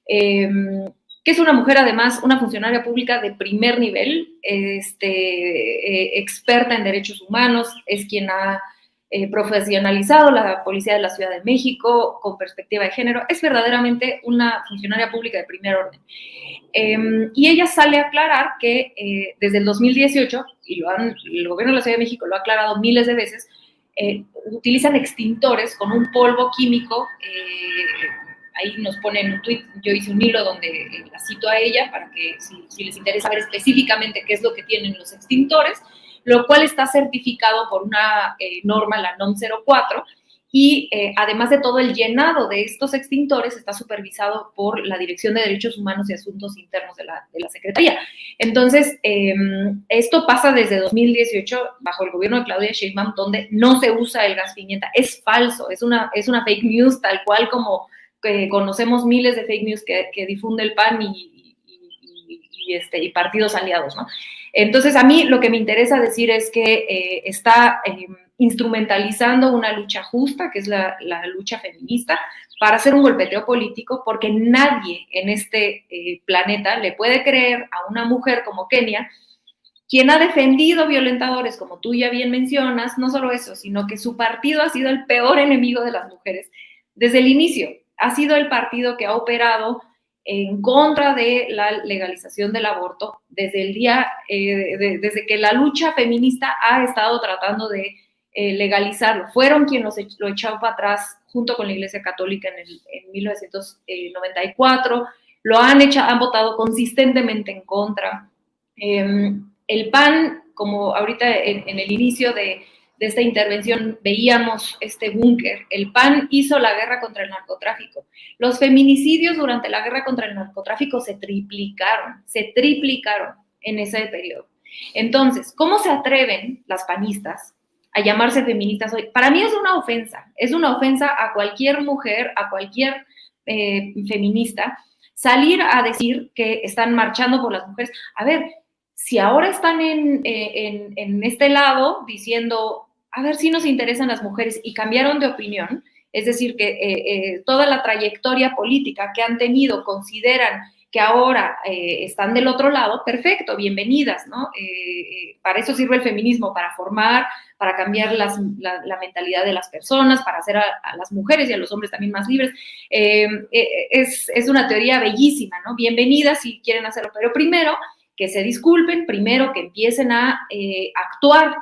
que es una mujer, además, una funcionaria pública de primer nivel, experta en derechos humanos, es quien ha profesionalizado la policía de la Ciudad de México con perspectiva de género, es verdaderamente una funcionaria pública de primer orden. Y ella sale a aclarar que desde el 2018, y el gobierno de la Ciudad de México lo ha aclarado miles de veces, utilizan extintores con un polvo químico. Ahí nos ponen un tweet, yo hice un hilo donde la cito a ella para que si les interesa ver específicamente qué es lo que tienen los extintores, lo cual está certificado por una norma, la NOM 04, y además de todo, el llenado de estos extintores está supervisado por la Dirección de Derechos Humanos y Asuntos Internos de la Secretaría. Entonces, esto pasa desde 2018 bajo el gobierno de Claudia Sheinbaum, donde no se usa el gas pimienta. Es falso, es una fake news, tal cual como conocemos miles de fake news que difunde el PAN y partidos aliados, ¿no? Entonces, a mí lo que me interesa decir es que está instrumentalizando una lucha justa, que es la lucha feminista, para hacer un golpeteo político, porque nadie en este planeta le puede creer a una mujer como Kenia, quien ha defendido violentadores, como tú ya bien mencionas, no solo eso, sino que su partido ha sido el peor enemigo de las mujeres desde el inicio. Ha sido el partido que ha operado en contra de la legalización del aborto desde el día, desde que la lucha feminista ha estado tratando de legalizarlo. Fueron quienes lo echaron para atrás junto con la Iglesia Católica en 1994, han votado consistentemente en contra. El PAN, como ahorita en el inicio de esta intervención veíamos este búnker, el PAN hizo la guerra contra el narcotráfico. Los feminicidios durante la guerra contra el narcotráfico se triplicaron en ese periodo. Entonces, ¿cómo se atreven las panistas a llamarse feministas hoy? Para mí es una ofensa a cualquier mujer, a cualquier feminista, salir a decir que están marchando por las mujeres. A ver, si ahora están en este lado diciendo, a ver si nos interesan las mujeres, y cambiaron de opinión, es decir, que toda la trayectoria política que han tenido consideran que ahora están del otro lado, perfecto, bienvenidas, ¿no? Para eso sirve el feminismo, para formar, para cambiar la mentalidad de las personas, para hacer a las mujeres y a los hombres también más libres. Es una teoría bellísima, ¿no? Bienvenidas si quieren hacerlo, pero primero que se disculpen, primero que empiecen a actuar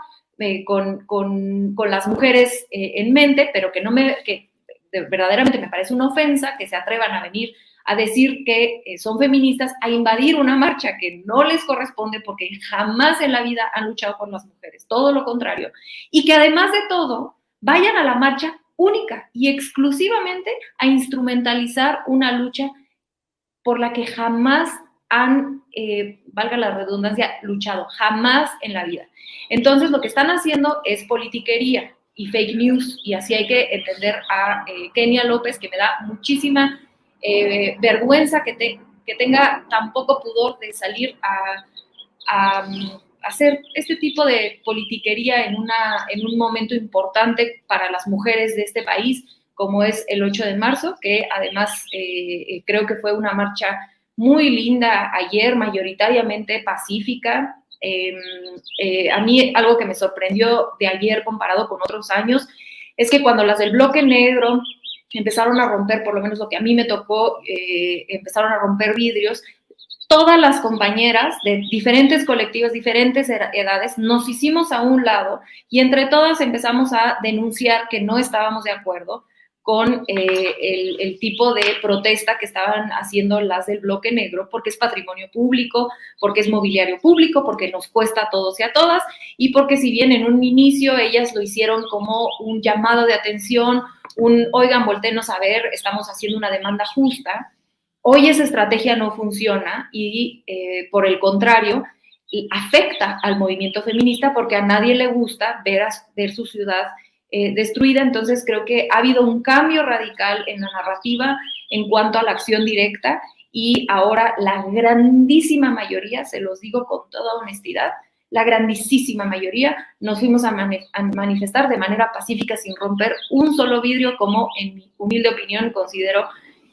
con las mujeres en mente, pero que verdaderamente me parece una ofensa que se atrevan a venir a decir que son feministas, a invadir una marcha que no les corresponde, porque jamás en la vida han luchado por las mujeres, todo lo contrario, y que además de todo vayan a la marcha única y exclusivamente a instrumentalizar una lucha por la que jamás han, valga la redundancia, luchado, jamás en la vida. Entonces, lo que están haciendo es politiquería y fake news, y así hay que entender a Kenia López, que me da muchísima vergüenza que tenga tan poco pudor de salir a hacer este tipo de politiquería en un momento importante para las mujeres de este país, como es el 8 de marzo, que además creo que fue una marcha muy linda ayer, mayoritariamente pacífica. A mí algo que me sorprendió de ayer comparado con otros años es que cuando las del bloque negro empezaron a romper, por lo menos lo que a mí me tocó, empezaron a romper vidrios, todas las compañeras de diferentes colectivos, diferentes edades, nos hicimos a un lado y entre todas empezamos a denunciar que no estábamos de acuerdo con el tipo de protesta que estaban haciendo las del bloque negro, porque es patrimonio público, porque es mobiliario público, porque nos cuesta a todos y a todas, y porque si bien en un inicio ellas lo hicieron como un llamado de atención, oigan, voltéenos a ver, estamos haciendo una demanda justa, hoy esa estrategia no funciona y por el contrario, afecta al movimiento feminista porque a nadie le gusta ver su ciudad destruida. Entonces creo que ha habido un cambio radical en la narrativa en cuanto a la acción directa y ahora la grandísima mayoría, se los digo con toda honestidad, la grandísima mayoría nos fuimos a manifestar de manera pacífica sin romper un solo vidrio, como en mi humilde opinión considero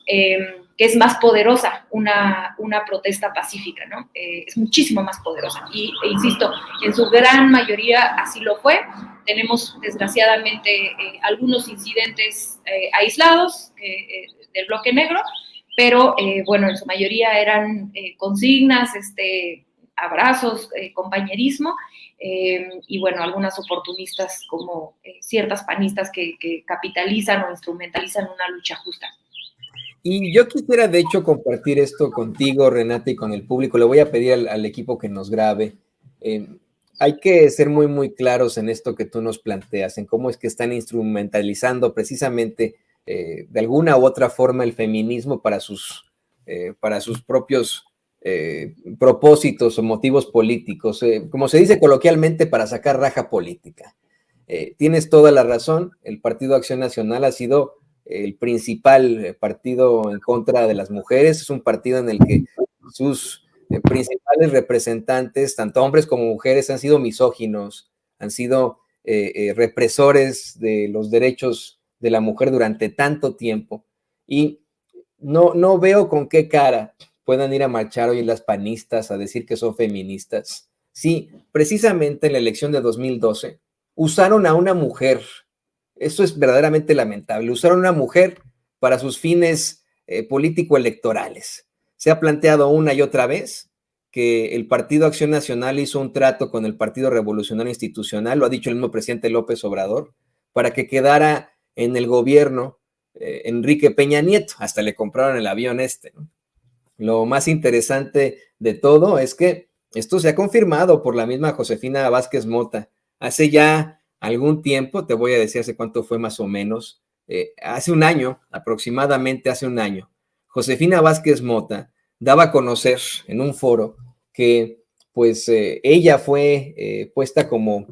que es más poderosa una protesta pacífica, ¿no? Es muchísimo más poderosa y, insisto, en su gran mayoría así lo fue. Tenemos, desgraciadamente, algunos incidentes aislados del bloque negro, pero, bueno, en su mayoría eran consignas, abrazos, compañerismo, y, bueno, algunas oportunistas como ciertas panistas que capitalizan o instrumentalizan una lucha justa. Y yo quisiera, de hecho, compartir esto contigo, Renata, y con el público. Le voy a pedir al equipo que nos grabe. Hay que ser muy, muy claros en esto que tú nos planteas, en cómo es que están instrumentalizando precisamente de alguna u otra forma el feminismo para sus propios propósitos o motivos políticos. Como se dice coloquialmente, para sacar raja política. Tienes toda la razón. El Partido Acción Nacional ha sido el principal partido en contra de las mujeres, es un partido en el que sus principales representantes, tanto hombres como mujeres, han sido misóginos, han sido represores de los derechos de la mujer durante tanto tiempo, y no veo con qué cara puedan ir a marchar hoy las panistas a decir que son feministas. Sí, precisamente en la elección de 2012 usaron a una mujer. Eso es verdaderamente lamentable. Usaron a una mujer para sus fines político-electorales. Se ha planteado una y otra vez que el Partido Acción Nacional hizo un trato con el Partido Revolucionario Institucional, lo ha dicho el mismo presidente López Obrador, para que quedara en el gobierno Enrique Peña Nieto. Hasta le compraron el avión ¿no? Lo más interesante de todo es que esto se ha confirmado por la misma Josefina Vázquez Mota. Hace ya algún tiempo, te voy a decir hace cuánto fue más o menos, hace un año, aproximadamente hace un año, Josefina Vázquez Mota daba a conocer en un foro que pues ella fue puesta como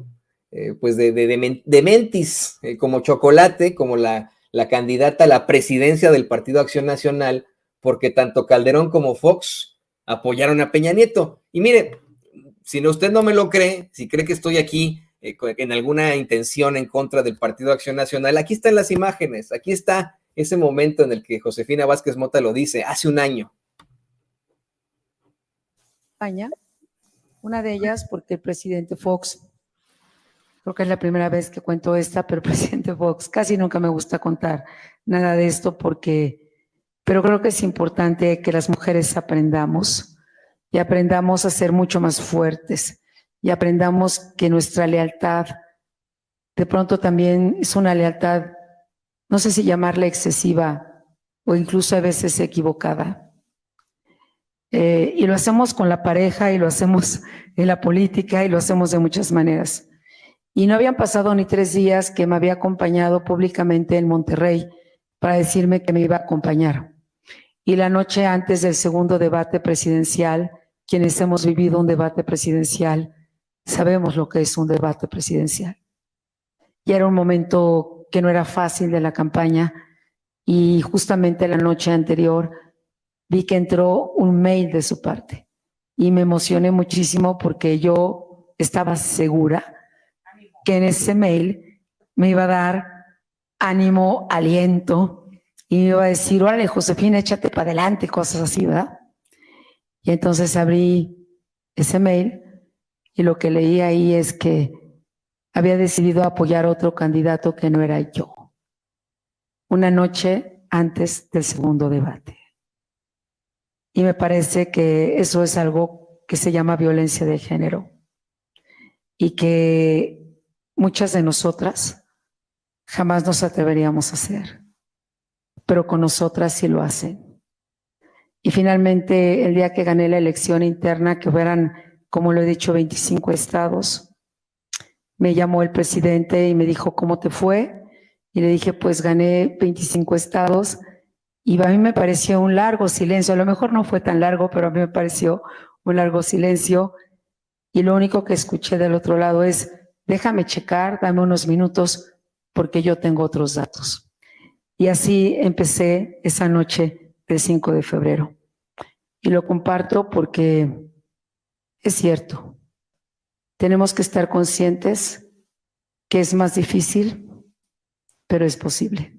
pues de mentis, como chocolate, como la candidata a la presidencia del Partido Acción Nacional, porque tanto Calderón como Fox apoyaron a Peña Nieto. Y mire, si usted no me lo cree, si cree que estoy aquí en alguna intención en contra del Partido Acción Nacional, aquí están las imágenes, aquí está ese momento en el que Josefina Vázquez Mota lo dice, hace un año. Una de ellas porque el presidente Fox, creo que es la primera vez que cuento esta, pero el presidente Fox, casi nunca me gusta contar nada de esto pero creo que es importante que las mujeres aprendamos y aprendamos a ser mucho más fuertes y aprendamos que nuestra lealtad de pronto también es una lealtad, no sé si llamarla excesiva o incluso a veces equivocada. Y lo hacemos con la pareja y lo hacemos en la política y lo hacemos de muchas maneras. Y no habían pasado ni 3 días que me había acompañado públicamente en Monterrey para decirme que me iba a acompañar. Y la noche antes del segundo debate presidencial, quienes hemos vivido un debate presidencial, sabemos lo que es un debate presidencial. Y era un momento que no era fácil de la campaña y justamente la noche anterior vi que entró un mail de su parte y me emocioné muchísimo porque yo estaba segura que en ese mail me iba a dar ánimo, aliento y me iba a decir, órale, Josefina, échate para adelante, cosas así, ¿verdad? Y entonces abrí ese mail y lo que leí ahí es que había decidido apoyar a otro candidato que no era yo, una noche antes del segundo debate. Y me parece que eso es algo que se llama violencia de género y que muchas de nosotras jamás nos atreveríamos a hacer, pero con nosotras sí lo hacen. Y finalmente, el día que gané la elección interna, que fueran, como lo he dicho, 25 estados, me llamó el presidente y me dijo, ¿cómo te fue? Y le dije, pues gané 25 estados. Y a mí me pareció un largo silencio, a lo mejor no fue tan largo, pero a mí me pareció un largo silencio. Y lo único que escuché del otro lado es, déjame checar, dame unos minutos, porque yo tengo otros datos. Y así empecé esa noche del 5 de febrero. Y lo comparto porque es cierto, tenemos que estar conscientes que es más difícil, pero es posible.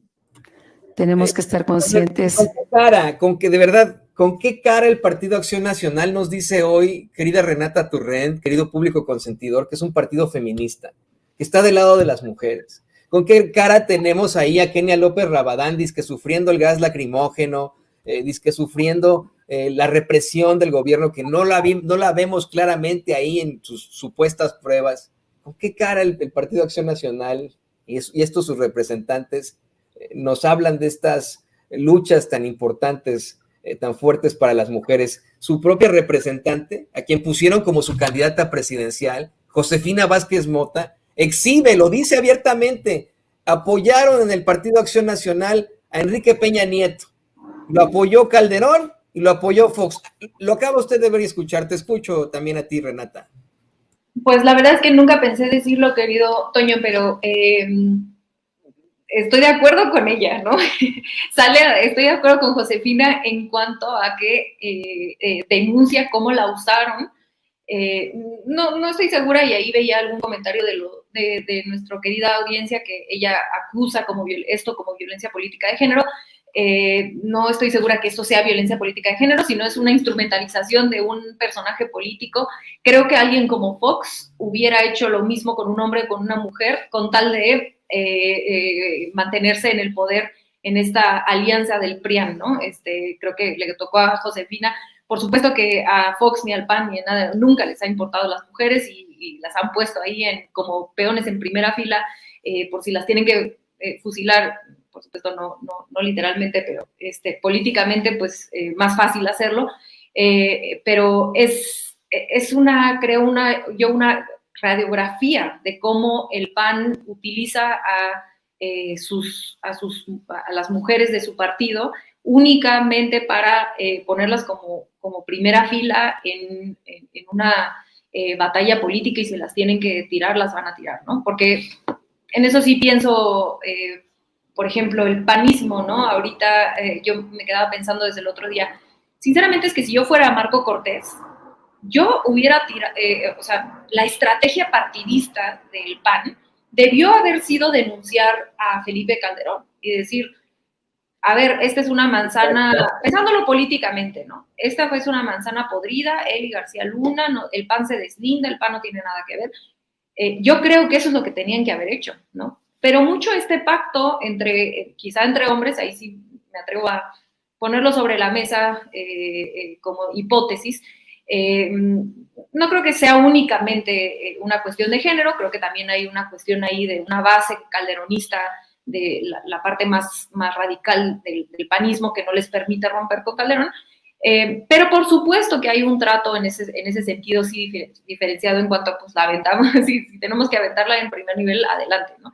Tenemos que estar conscientes. ¿Con qué cara? ¿Con que de verdad, con qué cara el Partido Acción Nacional nos dice hoy, querida Renata Turrent, querido público consentidor, que es un partido feminista, que está del lado de las mujeres? ¿Con qué cara tenemos ahí a Kenia López Rabadán, dizque sufriendo el gas lacrimógeno, dizque sufriendo la represión del gobierno, que no la vemos claramente ahí en sus supuestas pruebas? ¿Con qué cara el Partido Acción Nacional y estos sus representantes nos hablan de estas luchas tan importantes, tan fuertes para las mujeres? Su propia representante, a quien pusieron como su candidata presidencial, Josefina Vázquez Mota, exhibe, lo dice abiertamente, apoyaron en el Partido Acción Nacional a Enrique Peña Nieto, lo apoyó Calderón y lo apoyó Fox. Lo acaba usted de ver y escuchar, te escucho también a ti, Renata. Pues la verdad es que nunca pensé decirlo, querido Toño, pero estoy de acuerdo con ella, ¿no? Estoy de acuerdo con Josefina en cuanto a que denuncia cómo la usaron. No estoy segura, y ahí veía algún comentario de nuestra querida audiencia que ella acusa esto como violencia política de género. No estoy segura que esto sea violencia política de género, sino es una instrumentalización de un personaje político. Creo que alguien como Fox hubiera hecho lo mismo con un hombre, con una mujer, con tal de mantenerse en el poder en esta alianza del PRIAN, ¿no? Creo que le tocó a Josefina. Por supuesto que a Fox ni al PAN ni a nada nunca les ha importado las mujeres y las han puesto ahí como peones en primera fila por si las tienen que fusilar. Por supuesto no literalmente, pero políticamente pues más fácil hacerlo. Pero creo una radiografía de cómo el PAN utiliza a las mujeres de su partido únicamente para ponerlas como primera fila en una batalla política, y si las tienen que tirar, las van a tirar, ¿no? Porque en eso sí pienso, por ejemplo, el panismo, ¿no? Ahorita yo me quedaba pensando desde el otro día, sinceramente es que si yo fuera Marco Cortés, yo hubiera tirado, o sea, la estrategia partidista del PAN debió haber sido denunciar a Felipe Calderón y decir, a ver, esta es una manzana, pensándolo políticamente, ¿no? Esta fue una manzana podrida, él y García Luna, no, el PAN se deslinda, el PAN no tiene nada que ver. Yo creo que eso es lo que tenían que haber hecho, ¿no? Pero mucho este pacto quizá entre hombres, ahí sí me atrevo a ponerlo sobre la mesa como hipótesis. No creo que sea únicamente una cuestión de género, creo que también hay una cuestión ahí de una base calderonista de la parte más radical del panismo que no les permite romper con Calderón. Pero por supuesto que hay un trato en ese sentido sí diferenciado en cuanto a pues la aventamos, si tenemos que aventarla en primer nivel, adelante, ¿no?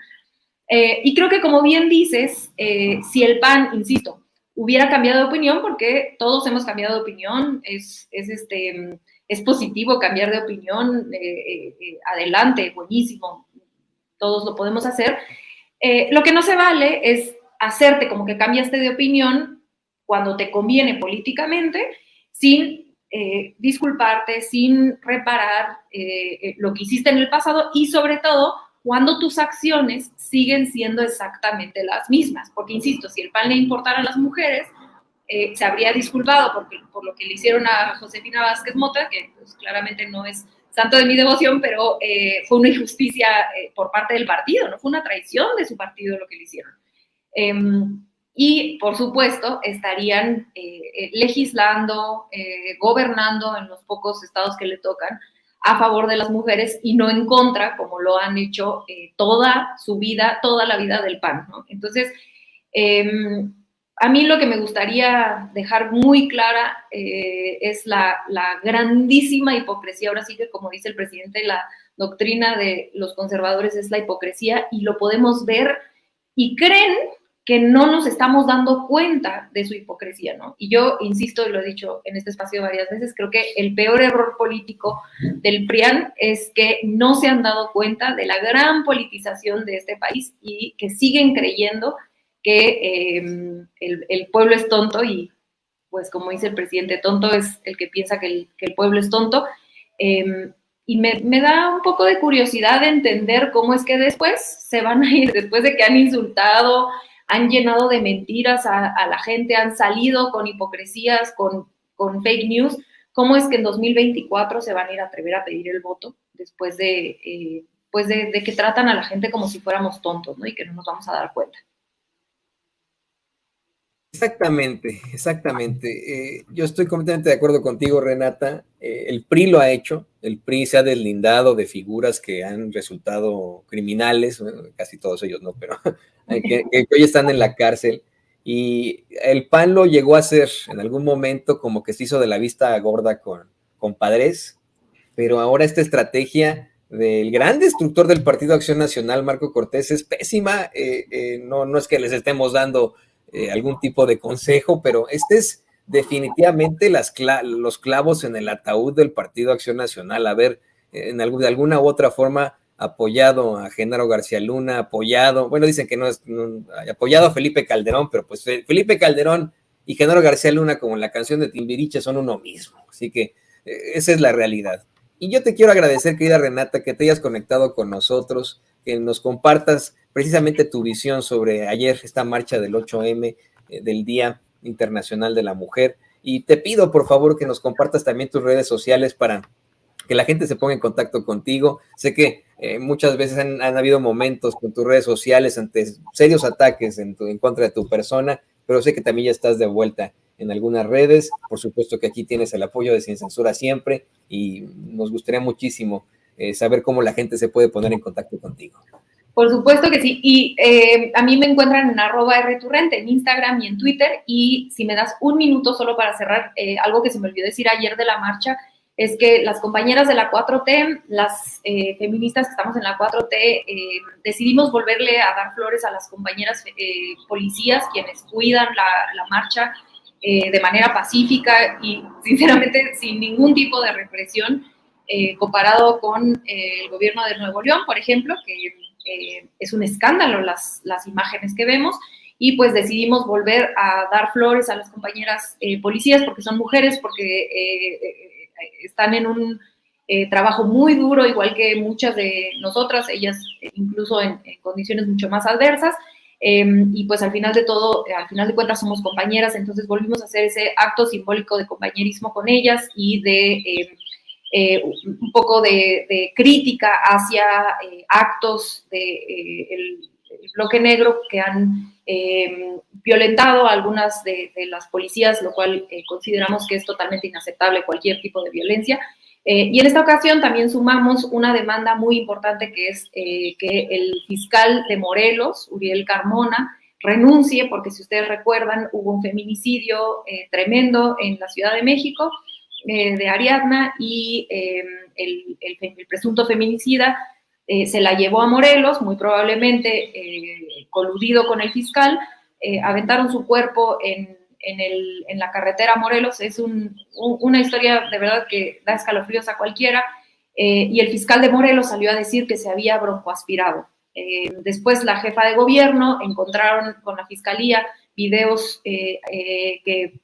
Y creo que como bien dices, si el PAN, insisto, hubiera cambiado de opinión, porque todos hemos cambiado de opinión, es positivo cambiar de opinión, adelante, buenísimo, todos lo podemos hacer. Lo que no se vale es hacerte como que cambiaste de opinión cuando te conviene políticamente, sin disculparte, sin reparar lo que hiciste en el pasado, y sobre todo cuando tus acciones siguen siendo exactamente las mismas. Porque, insisto, si el PAN le importara a las mujeres, se habría disculpado por lo que le hicieron a Josefina Vázquez Mota, que pues, claramente no es santo de mi devoción, pero fue una injusticia por parte del partido, no fue una traición de su partido lo que le hicieron. y, por supuesto, estarían legislando, gobernando en los pocos estados que le tocan a favor de las mujeres y no en contra, como lo han hecho toda su vida, toda la vida del PAN, ¿no? Entonces, a mí lo que me gustaría dejar muy clara es la grandísima hipocresía. Ahora sí que, como dice el presidente, la doctrina de los conservadores es la hipocresía, y lo podemos ver, y creen que no nos estamos dando cuenta de su hipocresía, ¿no? Y yo insisto, y lo he dicho en este espacio varias veces, creo que el peor error político del PRIAN es que no se han dado cuenta de la gran politización de este país y que siguen creyendo que el pueblo es tonto, y pues como dice el presidente, tonto es el que piensa que el pueblo es tonto. Y me da un poco de curiosidad de entender cómo es que después se van a ir, después de que han insultado, han llenado de mentiras a la gente, han salido con hipocresías, con fake news, cómo es que en 2024 se van a ir a atrever a pedir el voto después de que tratan a la gente como si fuéramos tontos, ¿no? Y que no nos vamos a dar cuenta. Exactamente, exactamente. Yo estoy completamente de acuerdo contigo, Renata. El PRI lo ha hecho, el PRI se ha deslindado de figuras que han resultado criminales, bueno, casi todos ellos no, pero que hoy están en la cárcel. Y el PAN lo llegó a hacer en algún momento, como que se hizo de la vista gorda con Padres, pero ahora esta estrategia del gran destructor del Partido Acción Nacional, Marco Cortés, es pésima. No es que les estemos dando algún tipo de consejo, pero este es definitivamente los clavos en el ataúd del Partido Acción Nacional. Haber de alguna u otra forma apoyado a Genaro García Luna, apoyado a Felipe Calderón, pero pues Felipe Calderón y Genaro García Luna, como en la canción de Timbiriche, son uno mismo, así que esa es la realidad. Y yo te quiero agradecer, querida Renata, que te hayas conectado con nosotros, que nos compartas precisamente tu visión sobre ayer, esta marcha del 8M, del Día Internacional de la Mujer. Y te pido, por favor, que nos compartas también tus redes sociales para que la gente se ponga en contacto contigo. Sé que muchas veces han habido momentos con tus redes sociales ante serios ataques en contra de tu persona, pero sé que también ya estás de vuelta en algunas redes. Por supuesto que aquí tienes el apoyo de Sin Censura siempre, y nos gustaría muchísimo saber cómo la gente se puede poner en contacto contigo. Por supuesto que sí, y a mí me encuentran en @rturrente, en Instagram y en Twitter, y si me das un minuto solo para cerrar, algo que se me olvidó decir ayer de la marcha, es que las compañeras de la 4T, las feministas que estamos en la 4T, decidimos volverle a dar flores a las compañeras policías, quienes cuidan la marcha de manera pacífica y sinceramente sin ningún tipo de represión, comparado con el gobierno de Nuevo León, por ejemplo, que es un escándalo las imágenes que vemos, y pues decidimos volver a dar flores a las compañeras policías, porque son mujeres, porque están en un trabajo muy duro, igual que muchas de nosotras, ellas incluso en condiciones mucho más adversas, y pues al final de cuentas somos compañeras. Entonces volvimos a hacer ese acto simbólico de compañerismo con ellas y de un poco de crítica hacia actos del bloque negro que han violentado a algunas de las policías, lo cual consideramos que es totalmente inaceptable cualquier tipo de violencia. Y en esta ocasión también sumamos una demanda muy importante, que es que el fiscal de Morelos, Uriel Carmona, renuncie, porque si ustedes recuerdan, hubo un feminicidio tremendo en la Ciudad de México, de Ariadna, y el presunto feminicida se la llevó a Morelos, muy probablemente coludido con el fiscal. Aventaron su cuerpo en la carretera Morelos. Es una historia de verdad que da escalofríos a cualquiera, y el fiscal de Morelos salió a decir que se había broncoaspirado. Después la jefa de gobierno encontraron con la fiscalía videos que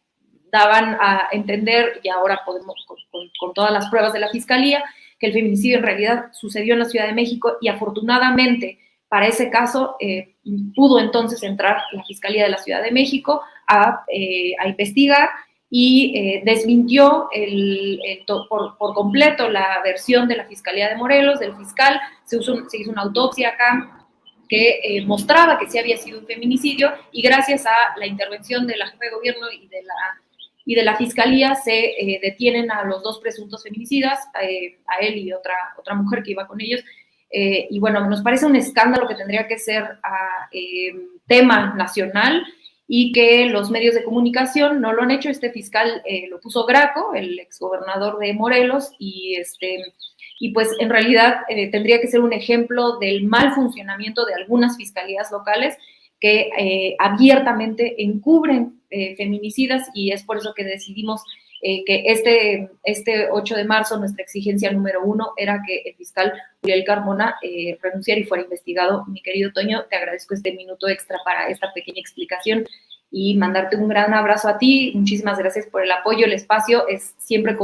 daban a entender, y ahora podemos con todas las pruebas de la fiscalía, que el feminicidio en realidad sucedió en la Ciudad de México, y afortunadamente para ese caso pudo entonces entrar la Fiscalía de la Ciudad de México a investigar, y desmintió por completo la versión de la Fiscalía de Morelos, del fiscal. Se hizo una autopsia acá que mostraba que sí había sido un feminicidio, y gracias a la intervención de la jefa de gobierno y de la fiscalía se detienen a los 2 presuntos feminicidas, a él y otra mujer que iba con ellos. Y bueno, nos parece un escándalo que tendría que ser tema nacional y que los medios de comunicación no lo han hecho. Este fiscal lo puso Graco, el exgobernador de Morelos, y pues en realidad tendría que ser un ejemplo del mal funcionamiento de algunas fiscalías locales que abiertamente encubren feminicidas, y es por eso que decidimos que este 8 de marzo nuestra exigencia número 1 era que el fiscal Uriel Carmona renunciara y fuera investigado. Mi querido Toño, te agradezco este minuto extra para esta pequeña explicación y mandarte un gran abrazo a ti. Muchísimas gracias por el apoyo, el espacio es siempre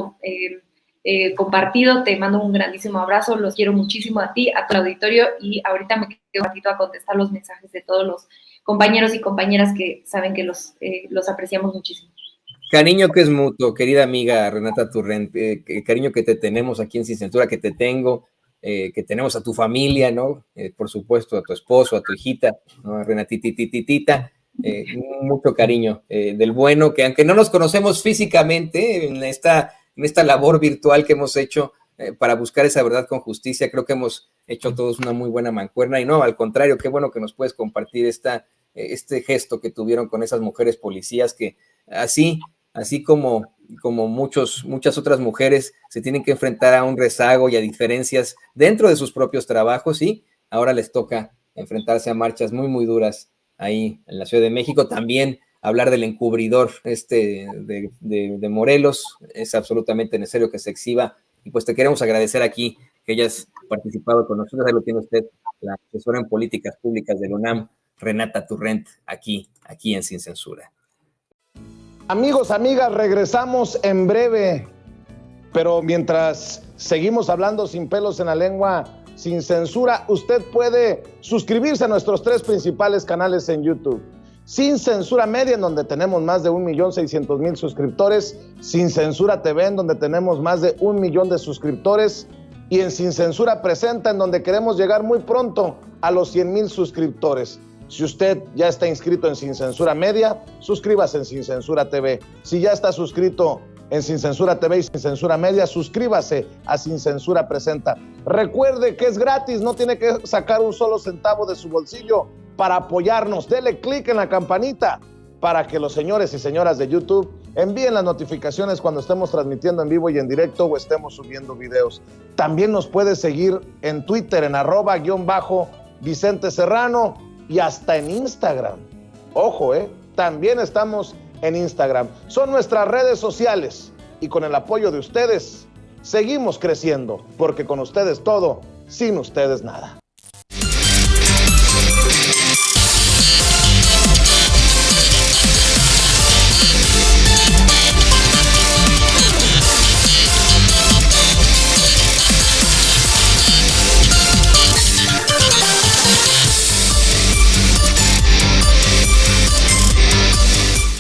compartido. Te mando un grandísimo abrazo, los quiero muchísimo a ti, a tu auditorio, y ahorita me quedo un ratito a contestar los mensajes de todos los compañeros y compañeras que saben que los apreciamos muchísimo. Cariño que es mutuo, querida amiga Renata Turrent, cariño que te tenemos aquí en Sin Censura, que te tengo, que tenemos a tu familia, ¿no? Por supuesto, a tu esposo, a tu hijita, ¿no? Renatitititita, mucho cariño del bueno, que aunque no nos conocemos físicamente en esta labor virtual que hemos hecho para buscar esa verdad con justicia, creo que hemos hecho todos una muy buena mancuerna, y no, al contrario, qué bueno que nos puedes compartir este gesto que tuvieron con esas mujeres policías que así como muchas otras mujeres se tienen que enfrentar a un rezago y a diferencias dentro de sus propios trabajos, y ahora les toca enfrentarse a marchas muy, muy duras ahí en la Ciudad de México. También hablar del encubridor de Morelos, es absolutamente necesario que se exhiba, y pues te queremos agradecer aquí que hayas participado con nosotros. Ahí lo tiene usted, la asesora en políticas públicas de la UNAM, Renata Turrent, aquí en Sin Censura. Amigos, amigas, regresamos en breve, pero mientras seguimos hablando sin pelos en la lengua, sin censura, usted puede suscribirse a nuestros 3 principales canales en YouTube. Sin Censura Media, en donde tenemos más de 1.600.000 suscriptores, Sin Censura TV, en donde tenemos más de 1 millón de suscriptores, y en Sin Censura Presenta, en donde queremos llegar muy pronto a los 100,000 suscriptores. Si usted ya está inscrito en Sin Censura Media, suscríbase en Sin Censura TV. Si ya está suscrito en Sin Censura TV y Sin Censura Media, suscríbase a Sin Censura Presenta. Recuerde que es gratis, no tiene que sacar un solo centavo de su bolsillo para apoyarnos. Dele clic en la campanita para que los señores y señoras de YouTube envíen las notificaciones cuando estemos transmitiendo en vivo y en directo o estemos subiendo videos. También nos puede seguir en Twitter en @Vicente Serrano y hasta en Instagram. Ojo, también estamos en Instagram. Son nuestras redes sociales y con el apoyo de ustedes seguimos creciendo, porque con ustedes todo, sin ustedes nada.